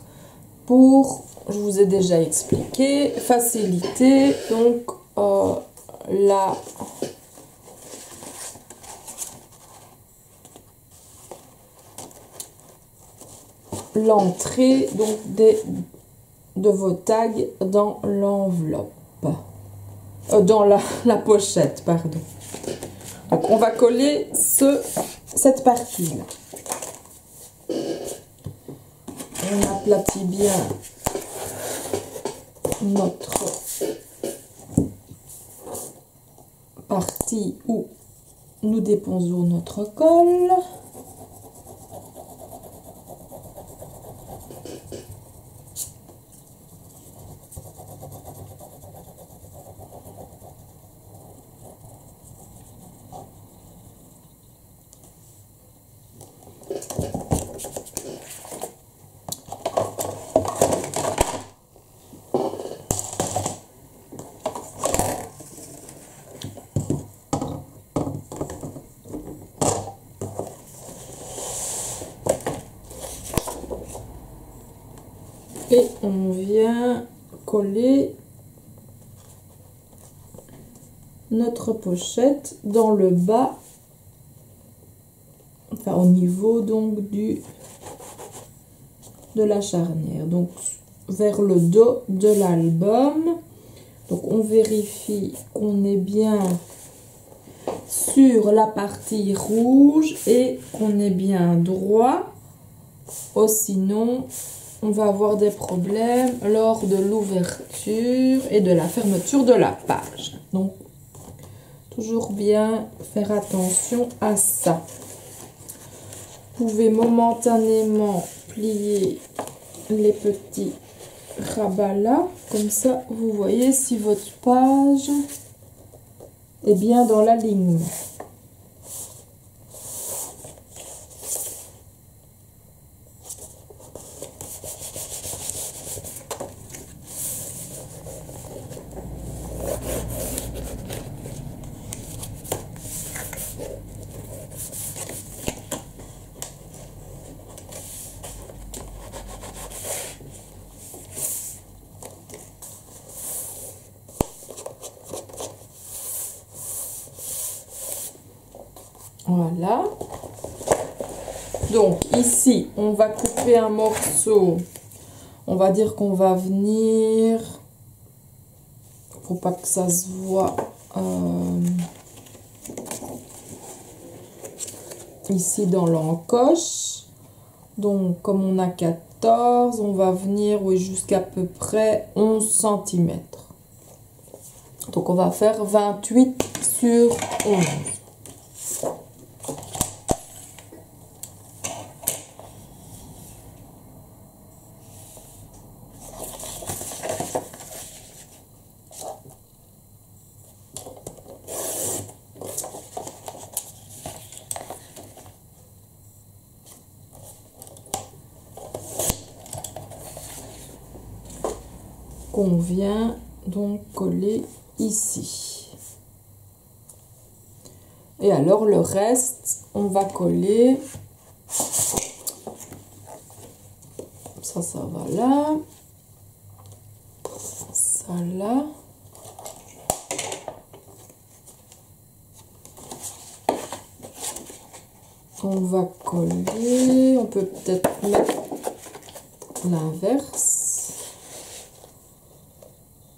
pour, je vous ai déjà expliqué, faciliter donc l'entrée donc de vos tags dans l'enveloppe, dans la pochette, pardon. Donc on va coller cette partie là. On aplatit bien notre partie où nous déposons notre colle. Et on vient coller notre pochette dans le bas, enfin au niveau donc de la charnière, donc vers le dos de l'album. Donc on vérifie qu'on est bien sur la partie rouge et qu'on est bien droit, ou sinon on va avoir des problèmes lors de l'ouverture et de la fermeture de la page. Donc, toujours bien faire attention à ça. Vous pouvez momentanément plier les petits rabats là. Comme ça, vous voyez si votre page est bien dans l'alignement. Voilà. Donc ici, on va couper un morceau. On va dire qu'on va venir... Faut pas que ça se voit. Ici dans l'encoche. Donc comme on a 14, on va venir jusqu'à peu près 11 cm. Donc on va faire 28 sur 11. Qu'on vient donc coller ici. Et alors le reste, on va coller. Ça va là. Ça là. On va coller. On peut peut-être mettre l'inverse.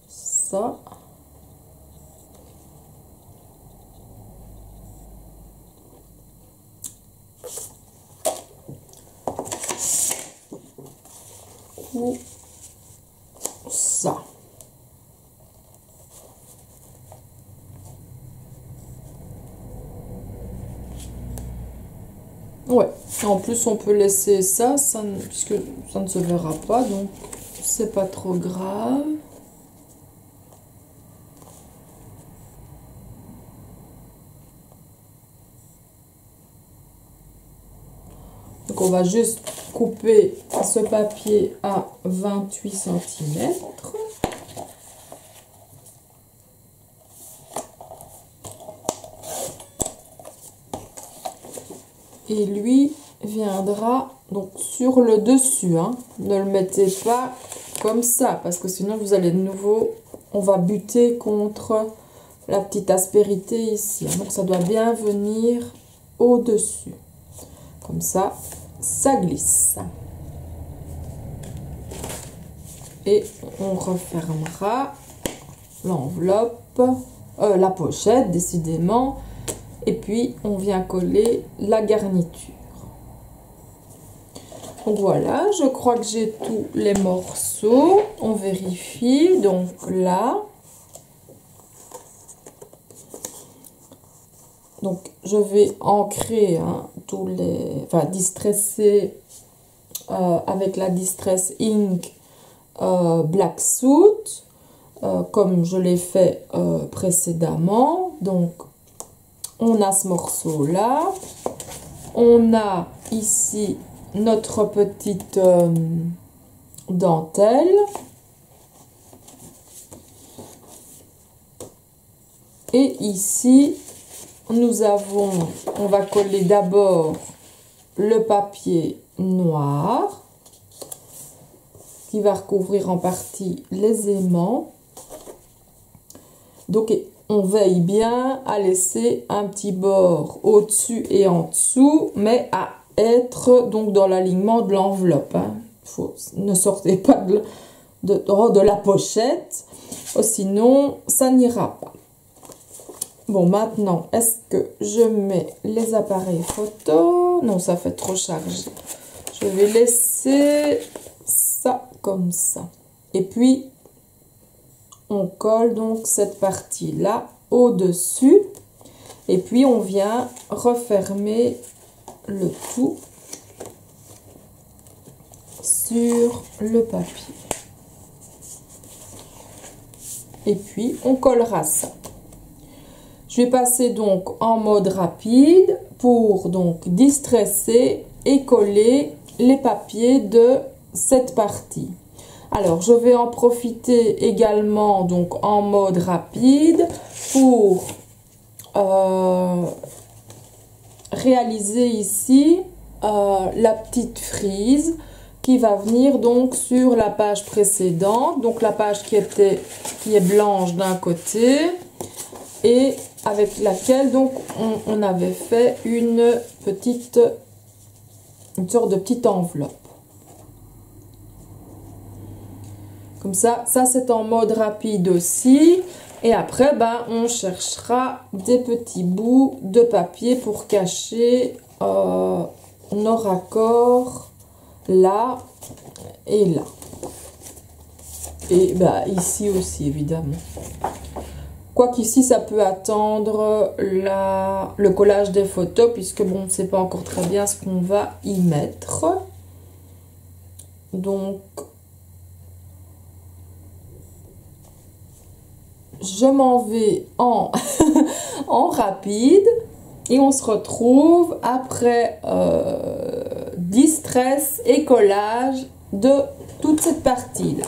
Ça. Ou ça. Ouais, en plus on peut laisser ça, puisque ça ne se verra pas, donc c'est pas trop grave. Donc on va juste couper ce papier à 28 cm. Et lui viendra donc sur le dessus, hein. Ne le mettez pas comme ça, parce que sinon vous allez de nouveau, on va buter contre la petite aspérité ici. Donc ça doit bien venir au-dessus. Comme ça, ça glisse. Et on refermera l'enveloppe, la pochette décidément. Et puis on vient coller la garniture. Donc voilà, je crois que j'ai tous les morceaux. On vérifie. Donc là. Donc je vais ancrer tous les. Enfin, distresser avec la Distress Ink Black Suit. Comme je l'ai fait précédemment. Donc on a ce morceau là, on a ici notre petite dentelle et ici nous avons, on va coller d'abord le papier noir qui va recouvrir en partie les aimants. Donc on veille bien à laisser un petit bord au-dessus et en dessous, mais à être donc dans l'alignement de l'enveloppe. Ne sortez pas de la pochette, sinon ça n'ira pas. Bon, maintenant, est-ce que je mets les appareils photo? Non, ça fait trop chargé. Je vais laisser ça comme ça. Et puis, on colle donc cette partie-là au-dessus. Et puis, on vient refermer le tout sur le papier. Et puis, on collera ça. Je vais passer donc en mode rapide pour donc distresser et coller les papiers de cette partie. Alors, je vais en profiter également donc en mode rapide pour réaliser ici la petite frise qui va venir donc sur la page précédente, donc la page qui est blanche d'un côté et avec laquelle donc on avait fait une sorte de petite enveloppe. Comme ça c'est en mode rapide aussi. Et après, on cherchera des petits bouts de papier pour cacher nos raccords là et là. Et ici aussi, évidemment. Quoiqu'ici, ça peut attendre le collage des photos, puisque bon, on ne sait pas encore très bien ce qu'on va y mettre. Donc, je m'en vais en, en rapide et on se retrouve après distress et collage de toute cette partie-là.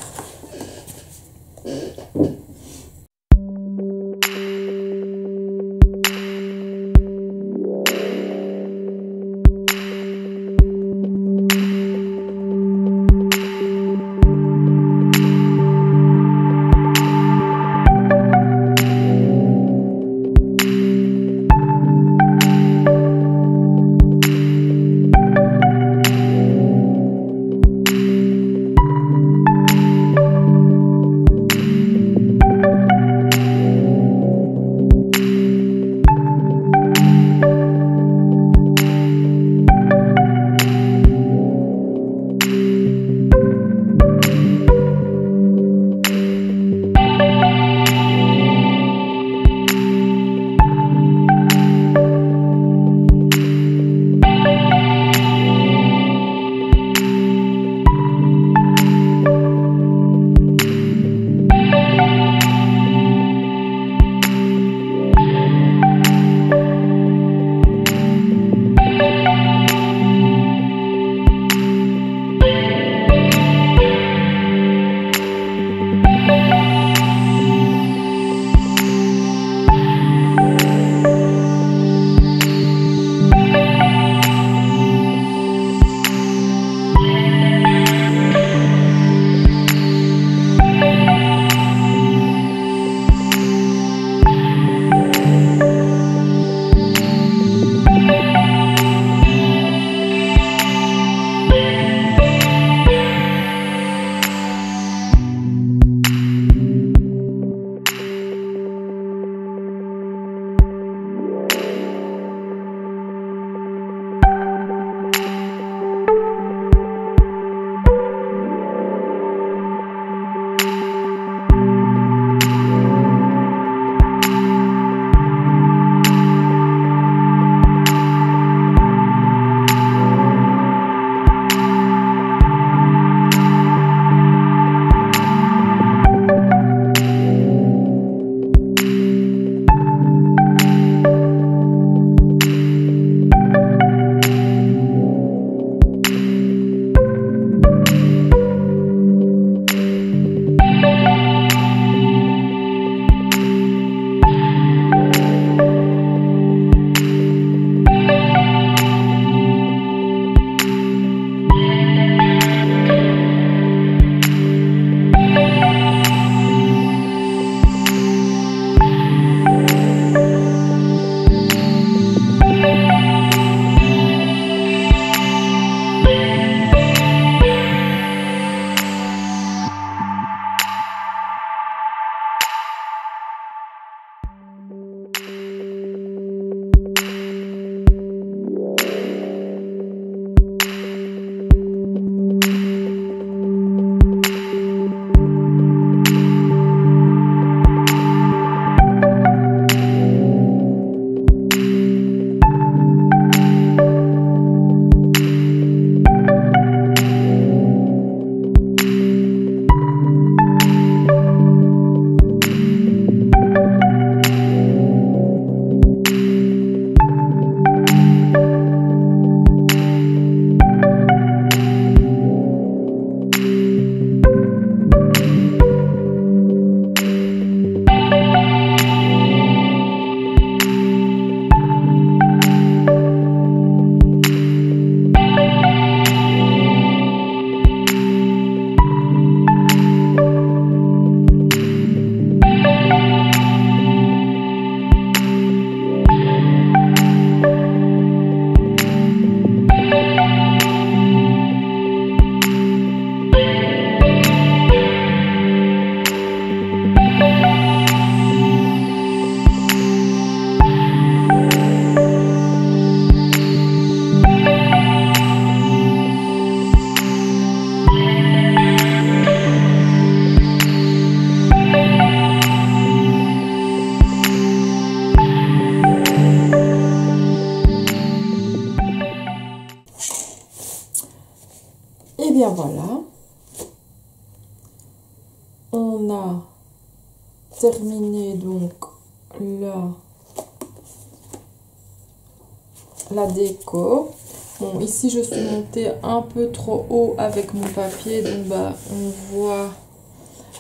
la déco. Bon, ici je suis montée un peu trop haut avec mon papier, donc bah, on voit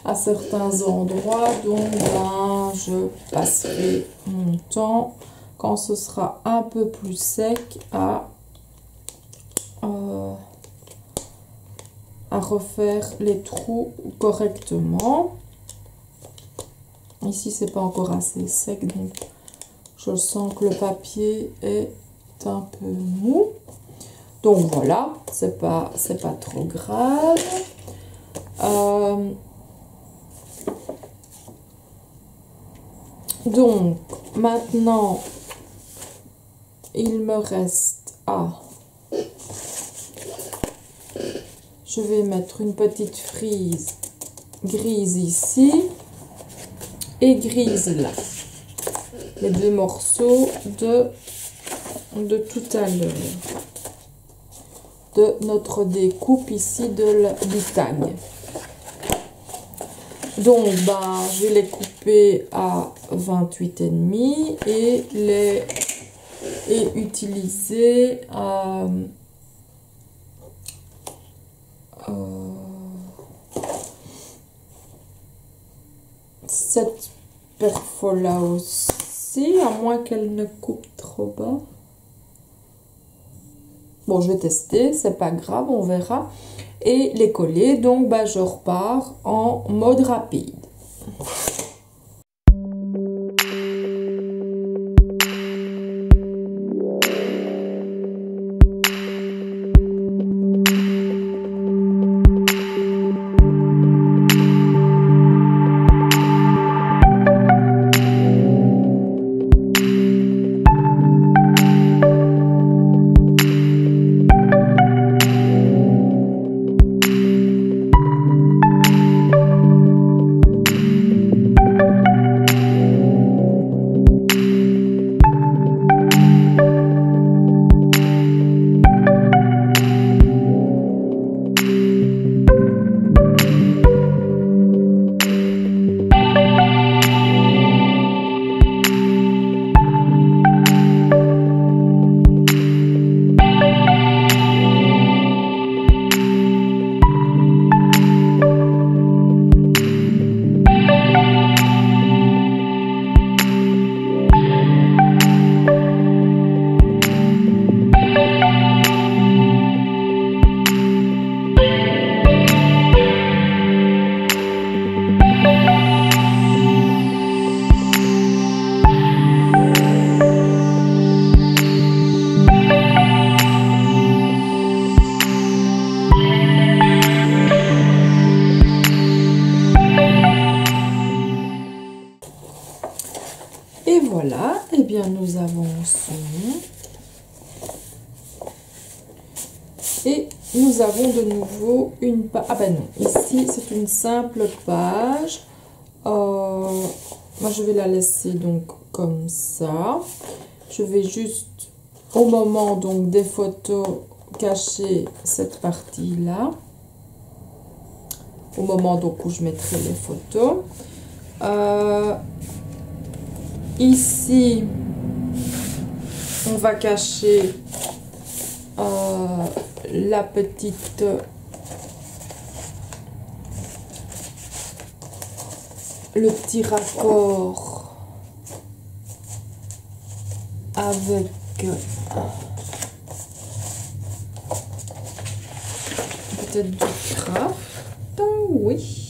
à certains endroits, donc bah, je passerai mon temps quand ce sera un peu plus sec à refaire les trous correctement. Ici c'est pas encore assez sec, donc je sens que le papier est un peu mou. Donc voilà, c'est pas trop grave. Donc maintenant il me reste je vais mettre une petite frise grise ici et grise là, les deux morceaux de tout à l'heure, de notre découpe ici du tag. Donc ben, je vais les couper à 28,5 et utiliser cette perfo là aussi, à moins qu'elle ne coupe trop bas. Bon, je vais tester, c'est pas grave, on verra. Et les coller, donc bah, je repars en mode rapide. Et voilà, et bien nous avançons. Et nous avons de nouveau une page. Ah ben non, ici c'est une simple page. Moi je vais la laisser donc comme ça. Je vais juste au moment donc des photos cacher cette partie là. Au moment donc où je mettrai les photos. Ici, on va cacher la petite le petit raccord avec peut-être du craft, oui.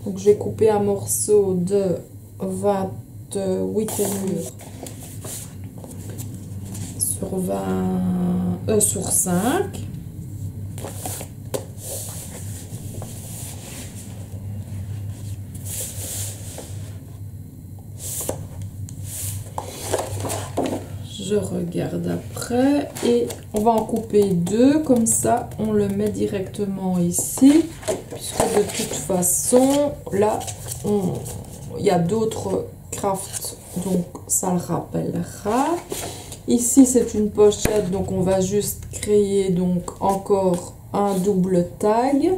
Donc j'ai coupé un morceau de 28 sur 5. Je regarde après et on va en couper 2, comme ça on le met directement ici, puisque de toute façon là il y a d'autres crafts, donc ça le rappellera. Ici c'est une pochette, donc on va juste créer donc encore un double tag.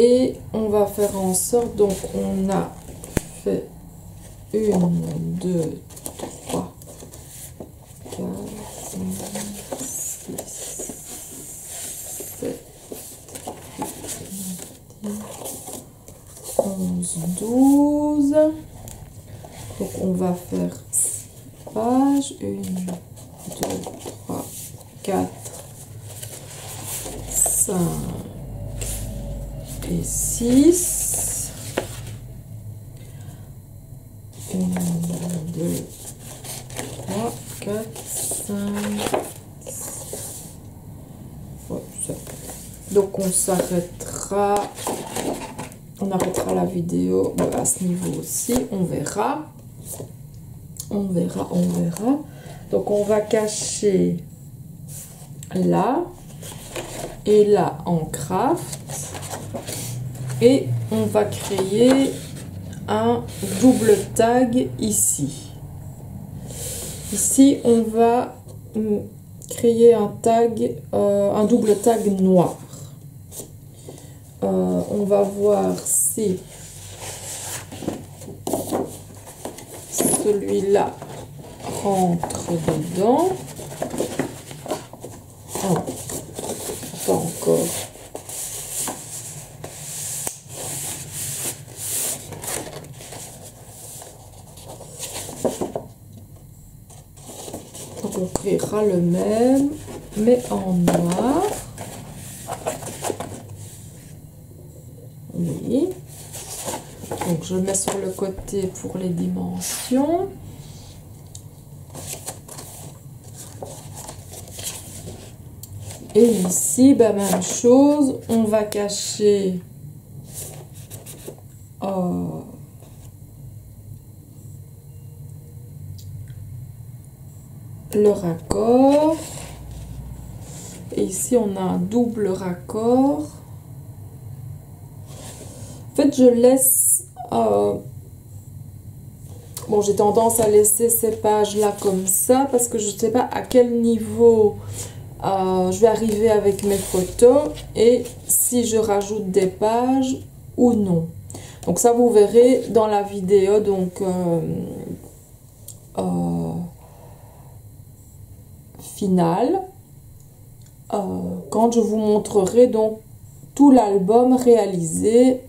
Et on va faire en sorte, donc on a fait 1, 2, 3, 4, 5, 6, 7, 8, 11, 12. Donc on va faire 6 pages. 1, 2, 3, 4, 5 et 6. 1, 2, 3, 4, 5. Ouais, ça. Donc on s'arrêtera. On arrêtera la vidéo à ce niveau aussi. On verra. On verra. Donc on va cacher là et là en craft. Et on va créer un double tag ici. Ici, on va créer un tag, un double tag noir. On va voir si celui-là rentre dedans. Oh, pas encore. Donc on créera le même, mais en noir. Oui. Donc je le mets sur le côté pour les dimensions. Et ici, ben, même chose, on va cacher le raccord. Et ici, on a un double raccord. En fait, je laisse... bon, j'ai tendance à laisser ces pages-là comme ça parce que je ne sais pas à quel niveau je vais arriver avec mes photos et si je rajoute des pages ou non. Donc ça, vous verrez dans la vidéo. Donc, finale, quand je vous montrerai donc tout l'album réalisé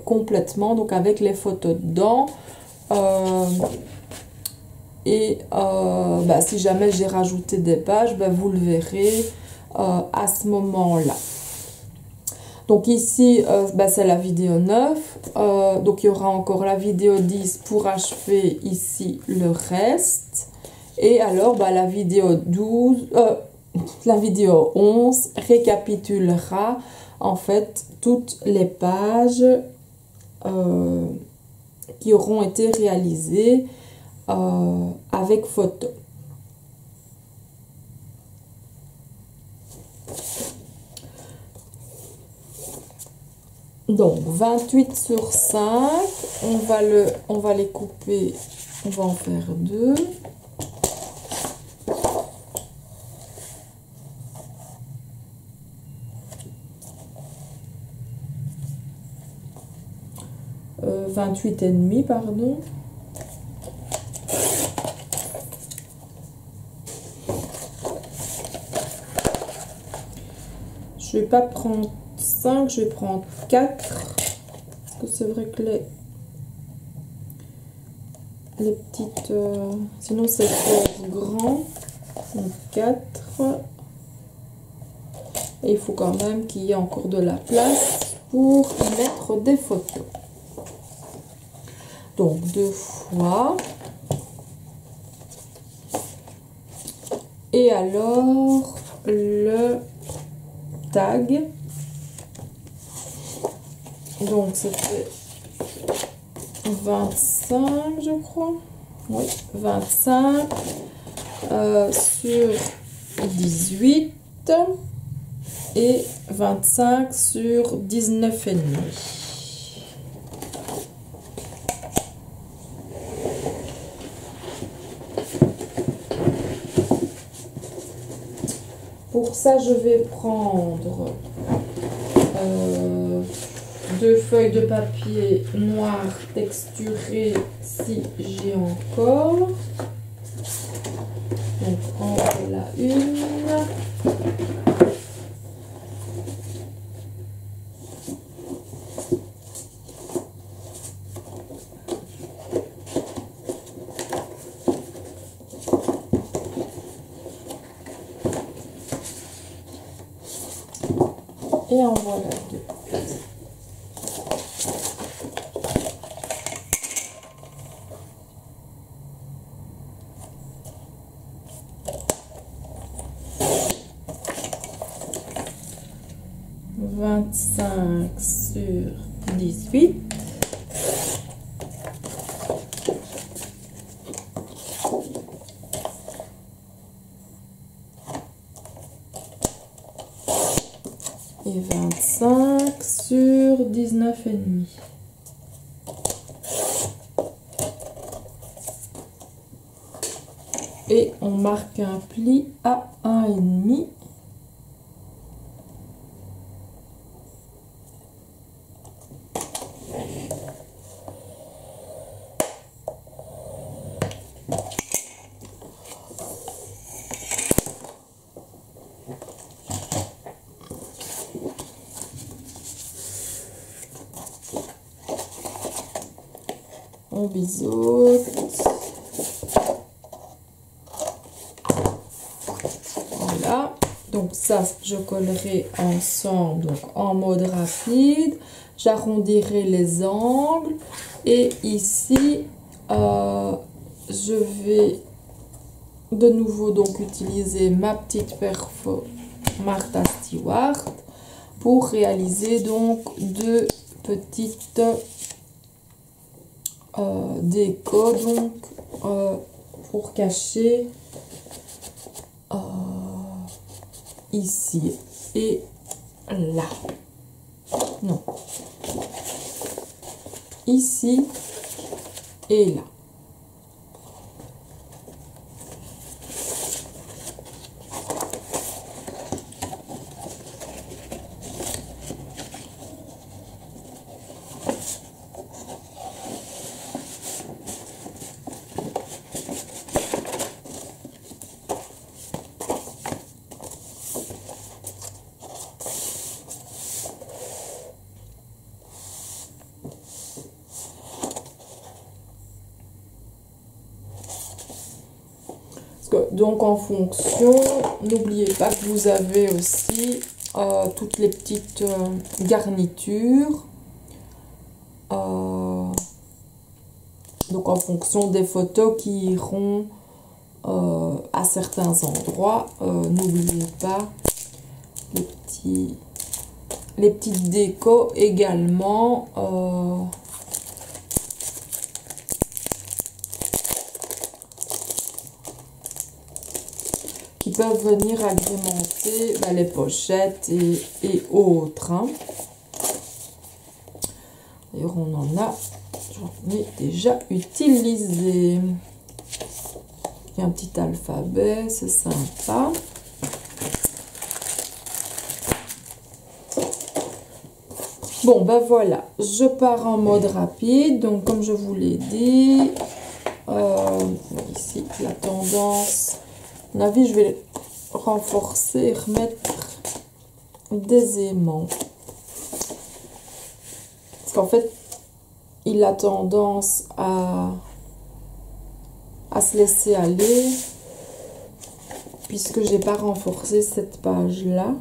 complètement, donc avec les photos dedans. Bah, si jamais j'ai rajouté des pages, bah, vous le verrez à ce moment-là. Donc ici, bah, c'est la vidéo 9. Donc il y aura encore la vidéo 10 pour achever ici le reste. Et alors, bah, la vidéo 12, la vidéo 11 récapitulera en fait toutes les pages qui auront été réalisées avec photo. Donc 28 sur 5, on va les couper, on va en faire 2. « 28,5 pardon. Je vais pas prendre 5, je vais prendre 4. Parce que c'est vrai que les petites... sinon c'est trop grand. Donc 4. Et il faut quand même qu'il y ait encore de la place pour mettre des photos. Donc 2 fois. Et alors le tag. Donc c'était 25 je crois. Oui, 25 sur 18 et 25 sur 19,5. Pour ça, je vais prendre 2 feuilles de papier noir texturé si j'ai encore. Donc en voilà une. Et en voilà deux. Vingt-cinq sur 18. Et 25 sur 19,5. Et on marque un pli à 1,5. On biseaute. Voilà. Donc ça, je collerai ensemble donc en mode rapide. J'arrondirai les angles. Et ici, je vais de nouveau donc utiliser ma petite perfo Martha Stewart pour réaliser donc deux petites déco donc pour cacher ici et là, non, ici et là. Donc en fonction, n'oubliez pas que vous avez aussi toutes les petites garnitures. Donc en fonction des photos qui iront à certains endroits, n'oubliez pas les petites décos également. Qui peuvent venir agrémenter les pochettes et autres. Hein. D'ailleurs, on en a, j'en ai déjà utilisé. Il y a un petit alphabet, c'est sympa. Bon, ben voilà, je pars en mode rapide. Donc, comme je vous l'ai dit, ici, la tendance... À mon avis, je vais renforcer, remettre des aimants. Parce qu'en fait, il a tendance à se laisser aller. Puisque j'ai pas renforcé cette page-là.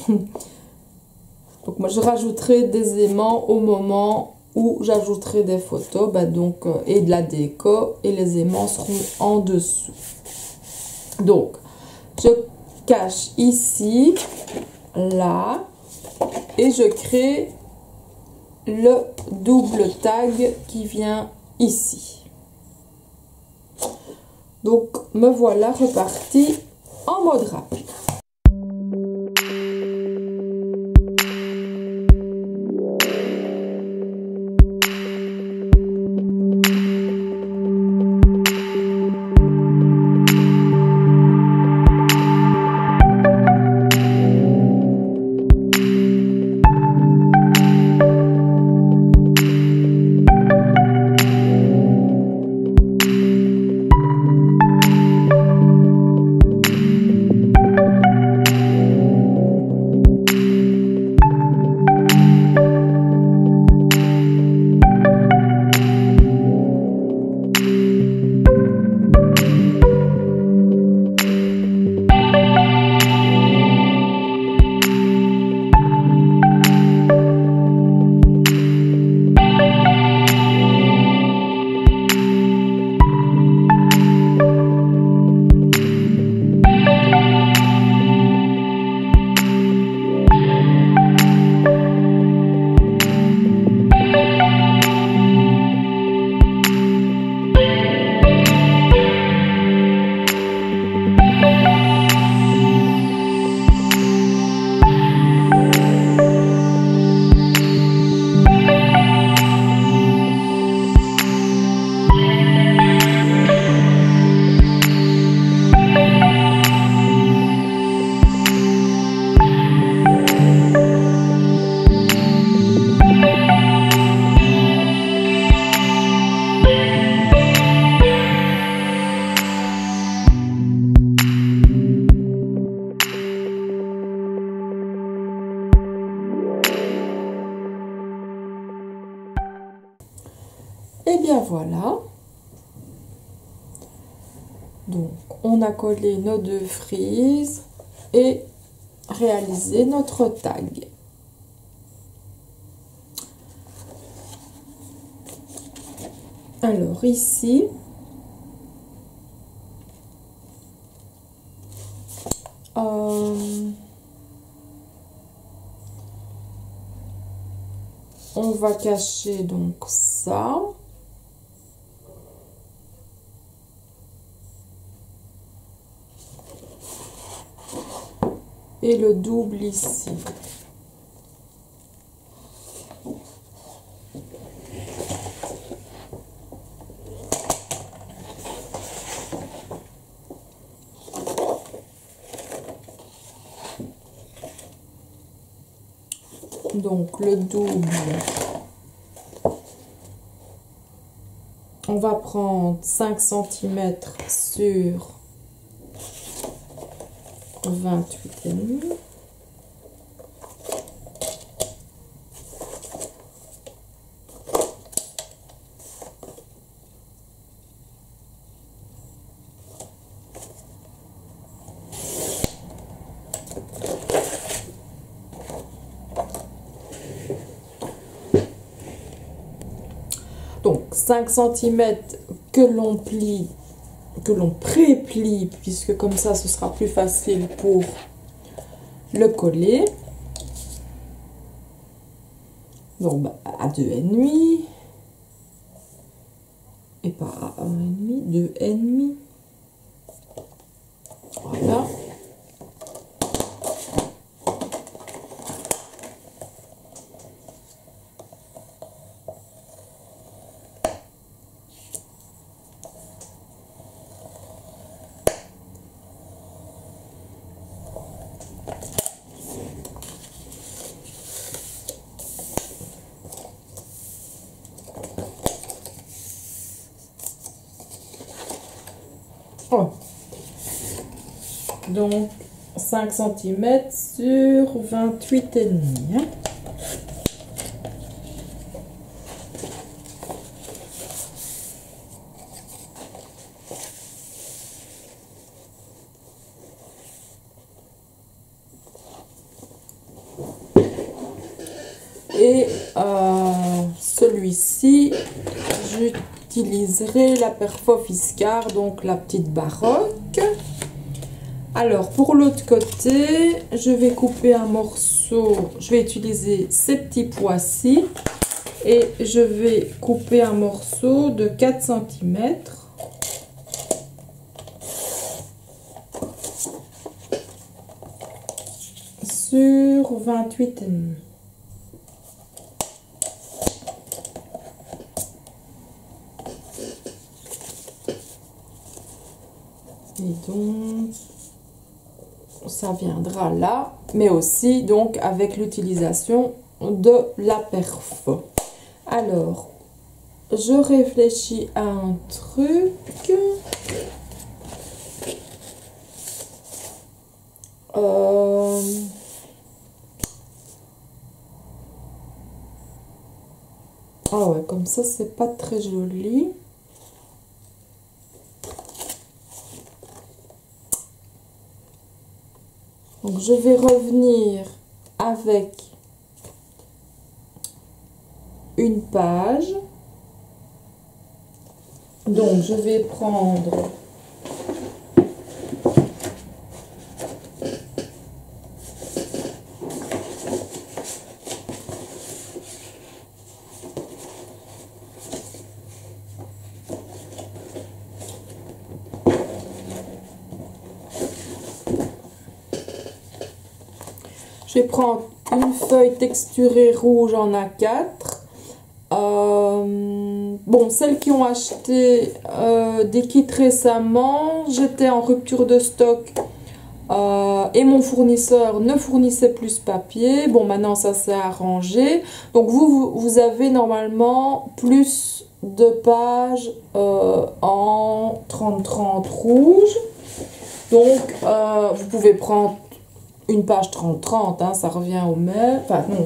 Donc moi, je rajouterai des aimants au moment où j'ajouterai des photos. Donc, et de la déco. Et les aimants seront en dessous. Donc, je cache ici, là, et je crée le double tag qui vient ici. Donc, me voilà reparti en mode rapide. Et bien voilà. Donc, on a collé nos 2 frises et réalisé notre tag. Alors ici, on va cacher donc ça. Et le double ici. Donc le double, on va prendre 5 cm sur 28,5. Donc 5 cm que l'on plie, que l'on pré-plie, puisque comme ça ce sera plus facile pour le coller. Donc à 2,5 et pas à 1,5, 2,5. Voilà. Oh. Donc 5 cm sur 28,5. Hein. Et celui-ci, j'utiliserai la Perfo-Fiscar, donc la petite baroque. Alors pour l'autre côté, je vais couper un morceau, je vais utiliser ces petits pois-ci et je vais couper un morceau de 4 cm. Sur 28,5. Et donc, ça viendra là, mais aussi donc avec l'utilisation de la perfo. Alors, je réfléchis à un truc. Ah ouais, comme ça, c'est pas très joli. Donc, je vais revenir avec une page. Donc, je vais prendre une feuille texturée rouge en A4. Bon, celles qui ont acheté des kits récemment, j'étais en rupture de stock et mon fournisseur ne fournissait plus ce papier. Bon, maintenant ça s'est arrangé. Donc vous avez normalement plus de pages en 30-30 rouge. Donc vous pouvez prendre une page 30-30, hein, ça revient au même. Enfin non,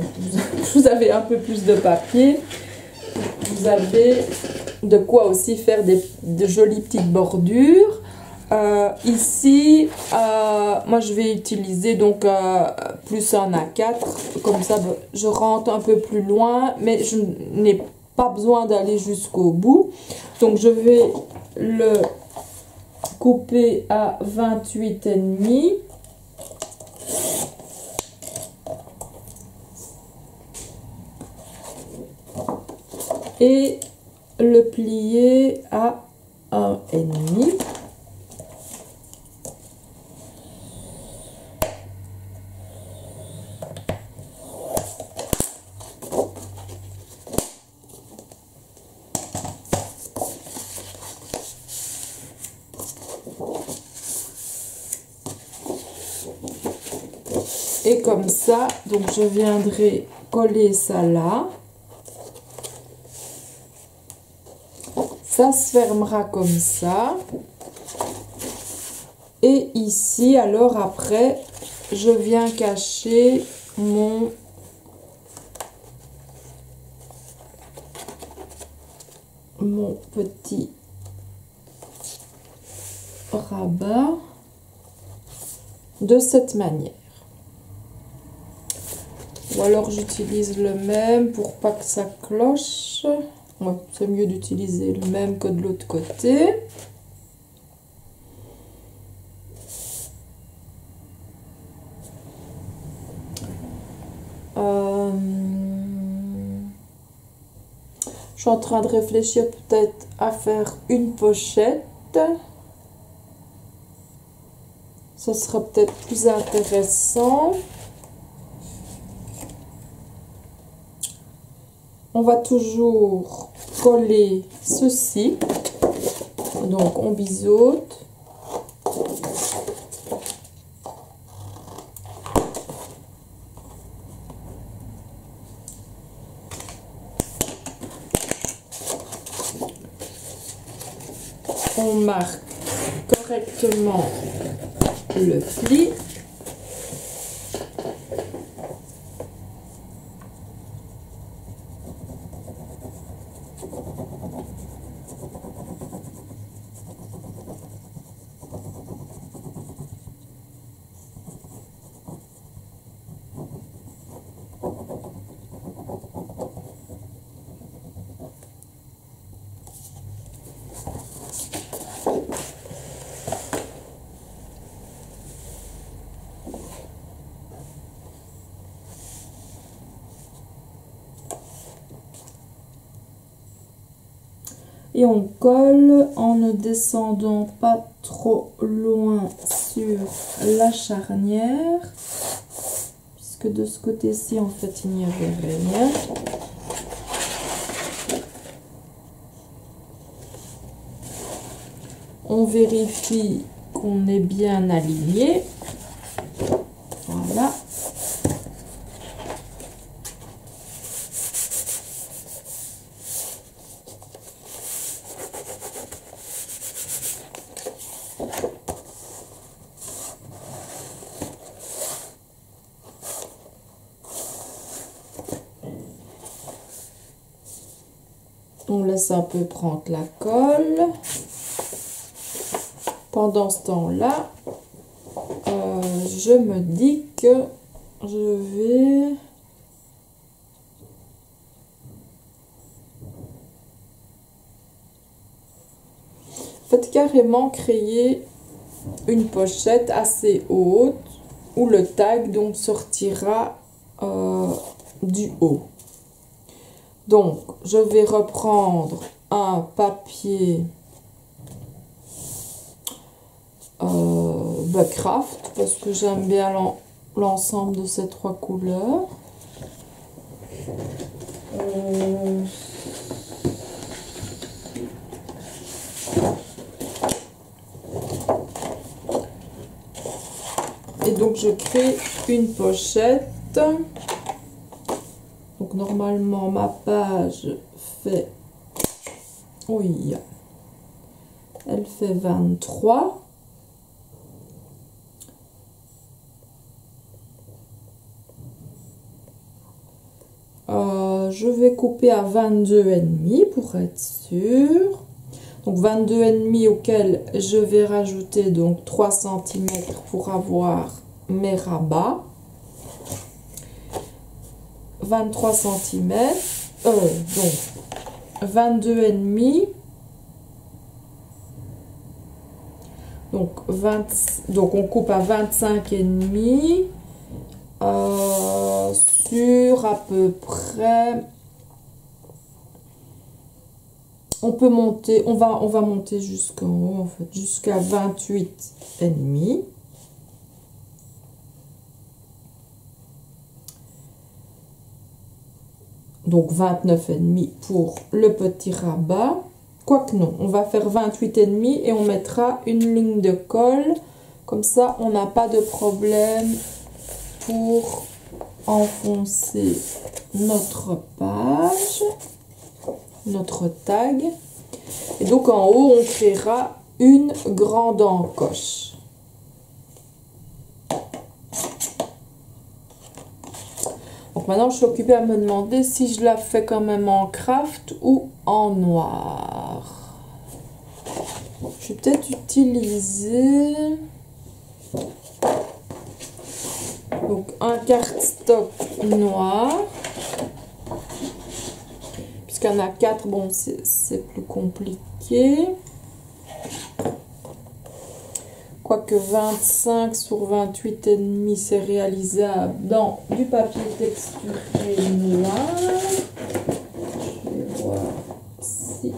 vous avez un peu plus de papier. Vous avez de quoi aussi faire de jolies petites bordures. Ici, moi je vais utiliser donc plus un A4, comme ça je rentre un peu plus loin, mais je n'ai pas besoin d'aller jusqu'au bout. Donc je vais le couper à 28,5. Et le plier à 1,5. Et comme ça, donc je viendrai coller ça là. Ça se fermera comme ça. Et ici, alors après, je viens cacher mon petit rabat de cette manière. Ou alors j'utilise le même pour pas que ça cloche. Ouais, c'est mieux d'utiliser le même que de l'autre côté. Je suis en train de réfléchir peut-être à faire une pochette. Ça sera peut-être plus intéressant. On va toujours coller ceci. Donc on biseaute. On marque correctement le pli. Et on colle en ne descendant pas trop loin sur la charnière, puisque de ce côté-ci en fait il n'y avait rien. On vérifie qu'on est bien aligné. Voilà. On laisse un peu prendre la colle. Pendant ce temps-là, je me dis que je vais carrément créer une pochette assez haute où le tag donc sortira du haut. Donc je vais reprendre un papier Buckcraft parce que j'aime bien l'ensemble de ces trois couleurs. Et donc je crée une pochette. Donc normalement ma page fait, oui, elle fait 23. je vais couper à 22,5 pour être sûr. Donc 22,5 auquel je vais rajouter donc 3 cm pour avoir mes rabats. 23 cm. Donc 22,5. Donc on coupe à 25,5 sur à peu près. On peut monter, on va monter jusqu'en haut en fait, jusqu'à 28,5. Donc 29,5 pour le petit rabat. Quoique non, on va faire 28,5 et on mettra une ligne de colle. Comme ça, on n'a pas de problème pour enfoncer notre page, notre tag. Et donc en haut, on créera une grande encoche. Donc maintenant, je suis occupée à me demander si je la fais quand même en craft ou en noir. Je vais peut-être utiliser donc un cardstock noir. Puisqu'il y en a 4, bon, c'est plus compliqué. Quoique 25 sur 28,5, c'est réalisable dans du papier texturé noir. Je vais voir si...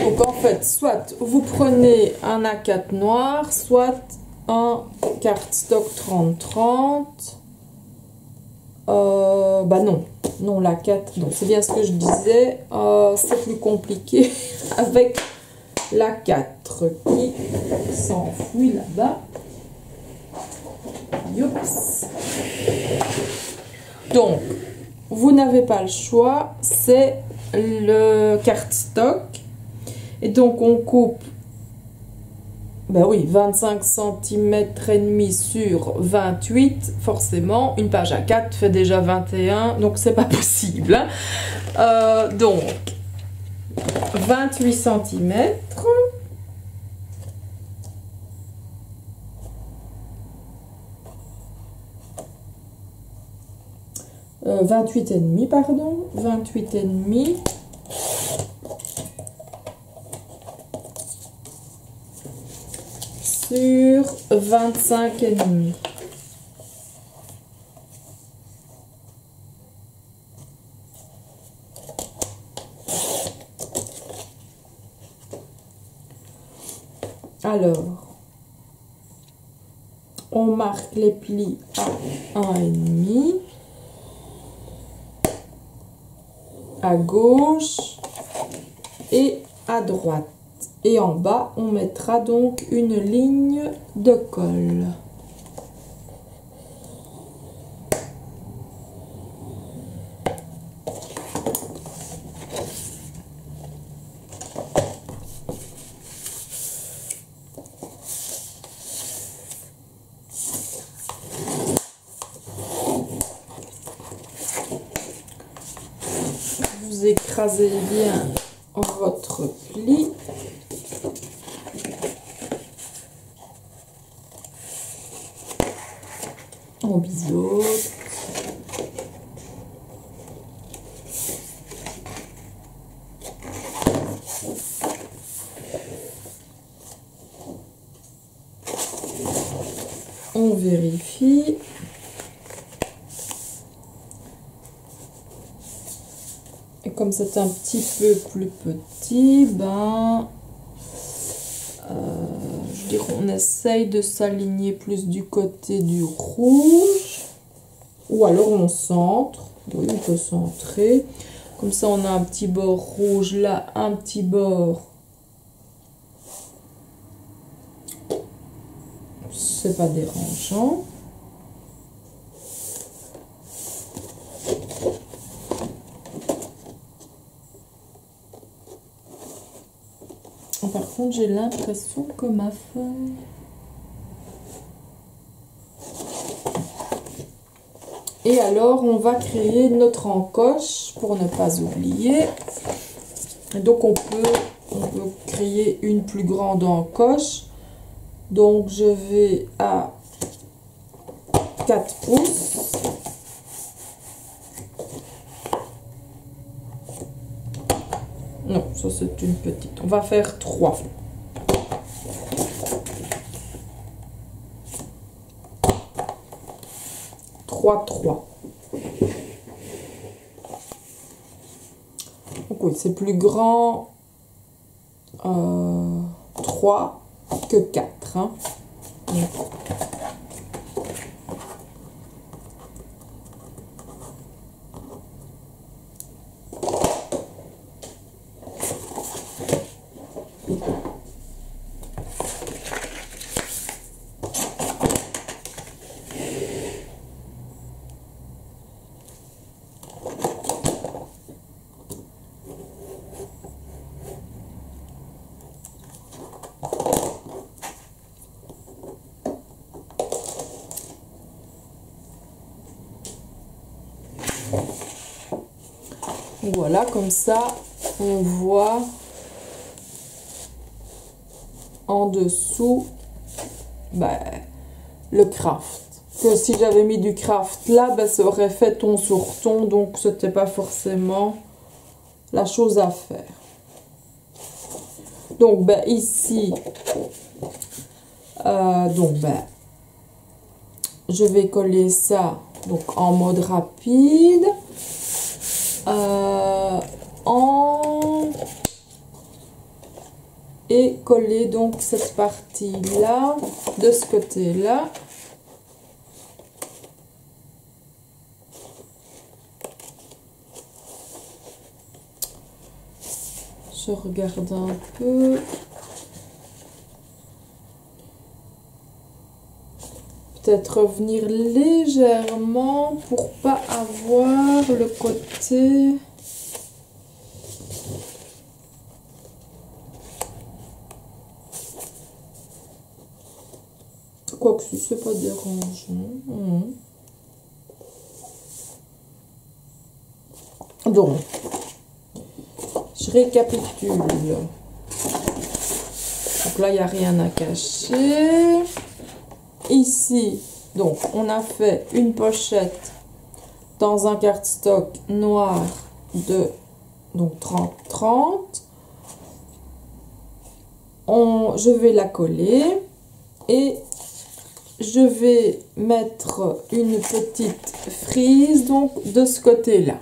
Donc en fait, soit vous prenez un A4 noir, soit un cardstock 30-30. Bah non, la 4, donc c'est bien ce que je disais, c'est plus compliqué avec la 4 qui s'enfuit là-bas. Youps. Donc, vous n'avez pas le choix, c'est le cardstock. Et donc, on coupe, ben oui, 25 cm et demi sur 28, forcément, une page A4 fait déjà 21, donc c'est pas possible. Hein. Donc, 28 cm. 28,5, pardon, 28,5. Sur 25,5. Alors, on marque les plis à 1,5 à gauche et à droite. Et en bas, on mettra donc une ligne de colle. Vous écrasez bien votre pli. On biseaute. On vérifie. Et comme c'est un petit peu plus petit, ben, je dirais on essaye de s'aligner plus du côté du rouge. Ou alors on centre. Oui, on peut centrer. Comme ça, on a un petit bord rouge là, un petit bord. C'est pas dérangeant. Par contre, contre, j'ai l'impression que ma feuille... Et alors, on va créer notre encoche pour ne pas oublier. Et donc, on peut créer une plus grande encoche. Donc, je vais à 4 pouces. Non, ça c'est une petite. On va faire 3. 3. Donc oui, c'est plus grand 3 que 4. Hein. Voilà, comme ça, on voit en dessous le craft. Que si j'avais mis du craft là, ça aurait fait ton sur ton, donc c'était pas forcément la chose à faire. Donc ici, je vais coller ça donc en mode rapide. Et coller donc cette partie là de ce côté là. Je regarde un peu. Peut-être revenir légèrement pour pas avoir le côté. Quoique si c'est pas dérangeant. Donc, je récapitule. Donc là, il n'y a rien à cacher. Ici, donc, on a fait une pochette dans un cardstock noir de 30-30. Je vais la coller et je vais mettre une petite frise donc de ce côté-là.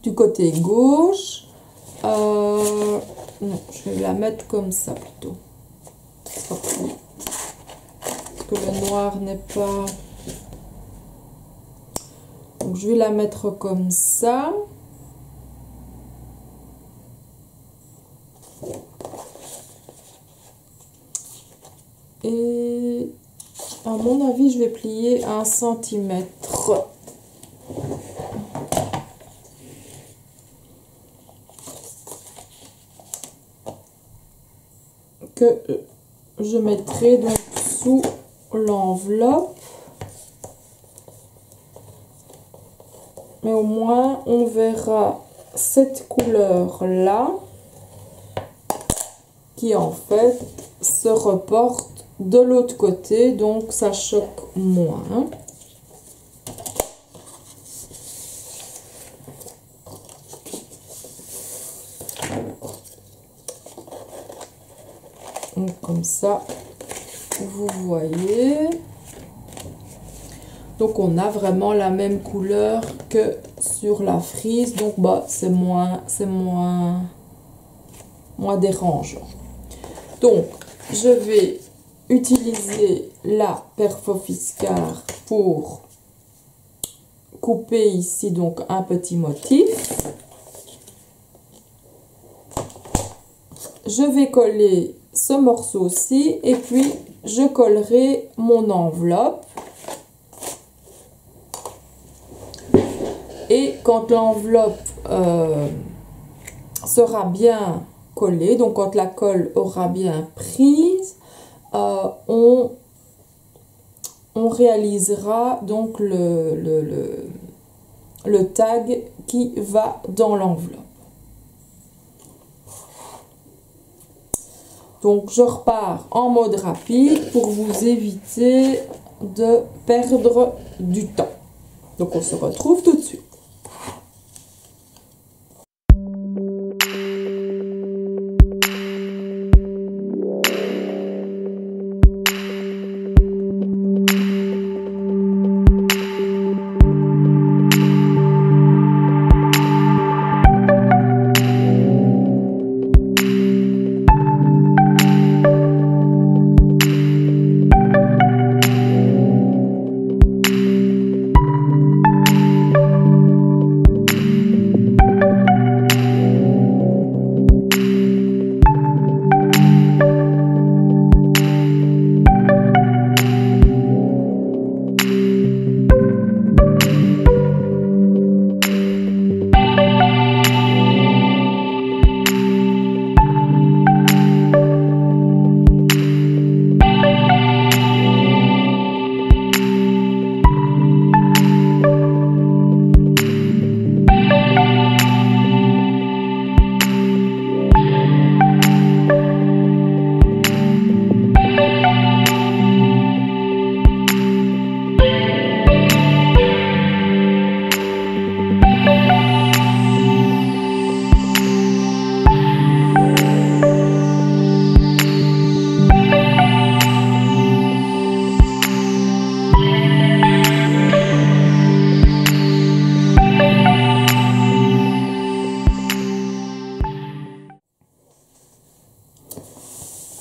Du côté gauche, non, je vais la mettre comme ça plutôt. Parce que le noir n'est pas... Donc je vais la mettre comme ça. Et à mon avis, je vais plier 1 centimètre. Que je mettrai donc sous l'enveloppe. Mais au moins, on verra cette couleur-là qui en fait se reporte de l'autre côté, donc ça choque moins. Donc comme ça, vous voyez. Donc on a vraiment la même couleur que sur la frise, donc c'est moins dérangeant. Donc je vais utiliser la Perfofiscar pour couper ici donc un petit motif. Je vais coller ce morceau-ci et puis je collerai mon enveloppe. Et quand l'enveloppe sera bien coller. Donc quand la colle aura bien prise, on réalisera donc le tag qui va dans l'enveloppe. Donc je repars en mode rapide pour vous éviter de perdre du temps. Donc on se retrouve tout de suite.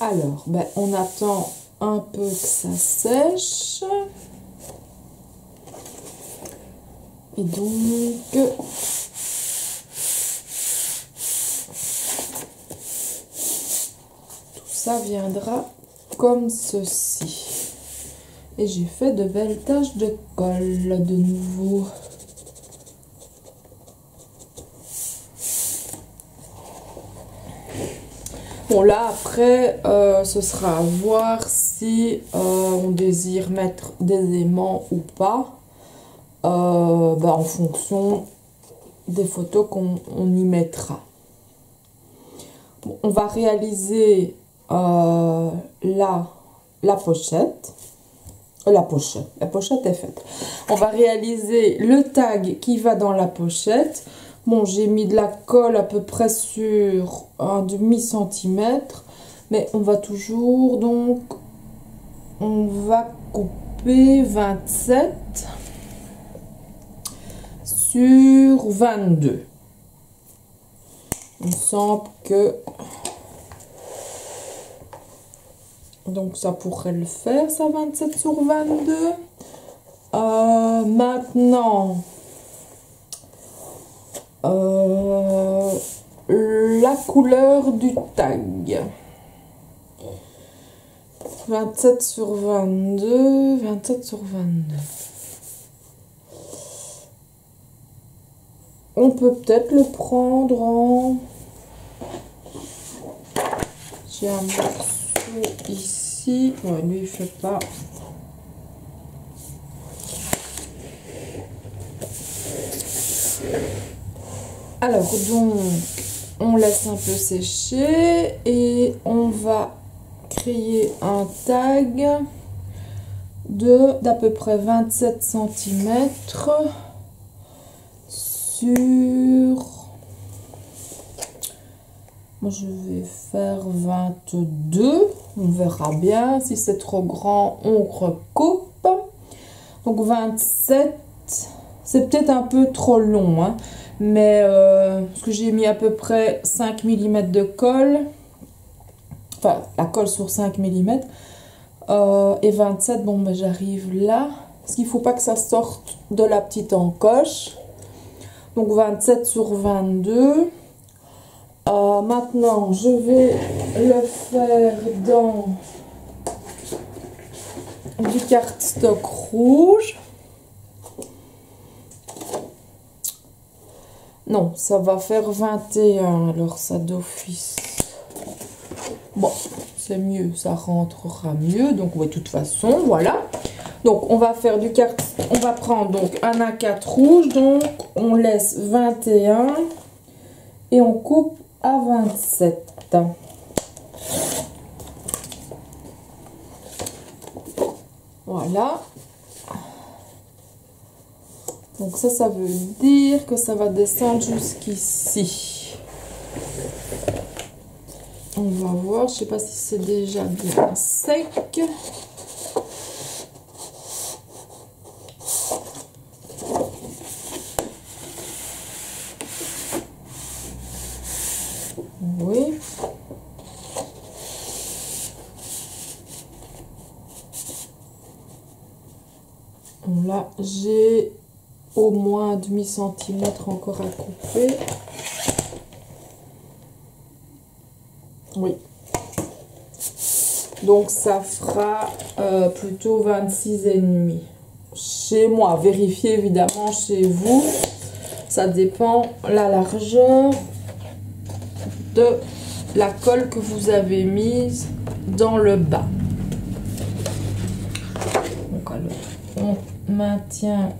Alors, on attend un peu que ça sèche. Et donc, tout ça viendra comme ceci. Et j'ai fait de belles taches de colle de nouveau. Bon, là après, ce sera à voir si on désire mettre des aimants ou pas, en fonction des photos qu'on y mettra. Bon, on va réaliser la pochette. La pochette est faite. On va réaliser le tag qui va dans la pochette. Bon, j'ai mis de la colle à peu près sur un demi-centimètre, mais on va toujours, donc, on va couper 27 sur 22. Il me semble que, donc ça pourrait le faire, ça, 27 sur 22. Maintenant, la couleur du tag. 27 sur 22, 27 sur 22. On peut peut-être le prendre en... J'ai un morceau ici. Ouais, lui, il fait pas... Alors, donc, on laisse un peu sécher et on va créer un tag d'à peu près 27 cm sur... Moi, je vais faire 22. On verra bien. Si c'est trop grand, on recoupe. Donc, 27, c'est peut-être un peu trop long, hein. Mais parce que j'ai mis à peu près 5 mm de colle, enfin la colle sur 5 mm, et 27, bon, j'arrive là, parce qu'il ne faut pas que ça sorte de la petite encoche. Donc 27 sur 22. Maintenant, je vais le faire dans du cardstock rouge. Non, ça va faire 21, alors ça d'office. Bon, c'est mieux, ça rentrera mieux. Donc, oui, de toute façon, voilà. Donc, on va faire du carton. On va prendre donc un A4 rouge. Donc, on laisse 21 et on coupe à 27. Voilà. Donc ça veut dire que ça va descendre jusqu'ici. On va voir, je ne sais pas si c'est déjà bien sec. Oui. Là, j'ai au moins demi-centimètre encore à couper. Oui. Donc, ça fera plutôt 26,5. Chez moi, vérifiez évidemment chez vous. Ça dépend la largeur de la colle que vous avez mise dans le bas. Donc, alors, on maintient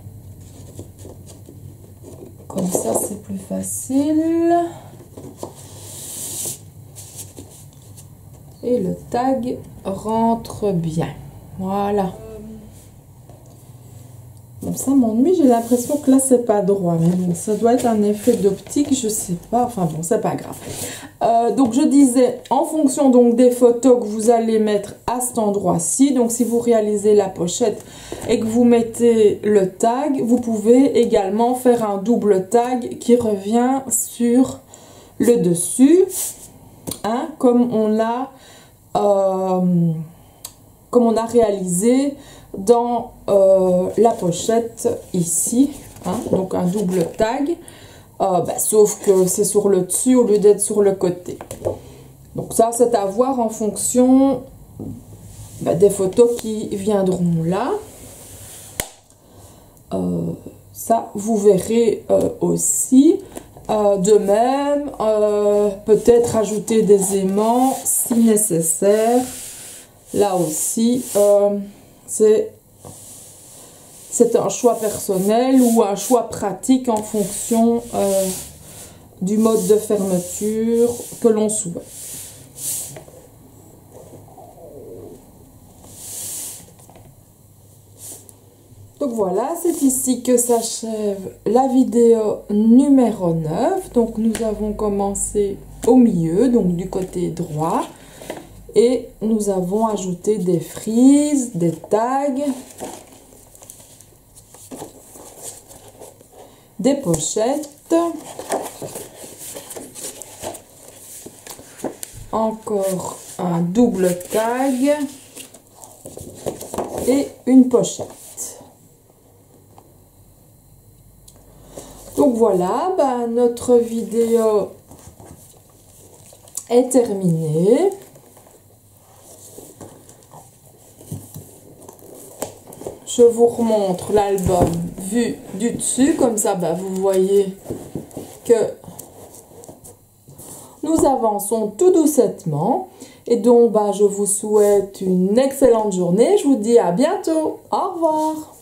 comme ça, c'est plus facile. Et le tag rentre bien. Voilà. Bon, ça m'ennuie, j'ai l'impression que là, c'est pas droit. Mais bon, ça doit être un effet d'optique, je sais pas. Enfin bon, c'est pas grave. Donc, je disais, en fonction donc des photos que vous allez mettre à cet endroit-ci, donc si vous réalisez la pochette et que vous mettez le tag, vous pouvez également faire un double tag qui revient sur le dessus, hein, comme on a réalisé dans la pochette ici, hein, donc un double tag, sauf que c'est sur le dessus au lieu d'être sur le côté. Donc ça, c'est à voir en fonction des photos qui viendront là. Ça, vous verrez aussi. De même, peut-être ajouter des aimants si nécessaire. Là aussi, c'est un choix personnel ou un choix pratique en fonction du mode de fermeture que l'on souhaite. Donc voilà, c'est ici que s'achève la vidéo numéro 9. Donc nous avons commencé au milieu, donc du côté droit. Et nous avons ajouté des frises, des tags, des pochettes, encore un double tag et une pochette. Donc voilà, notre vidéo est terminée. Je vous remontre l'album vu du dessus, comme ça vous voyez que nous avançons tout doucettement. Et donc je vous souhaite une excellente journée. Je vous dis à bientôt. Au revoir.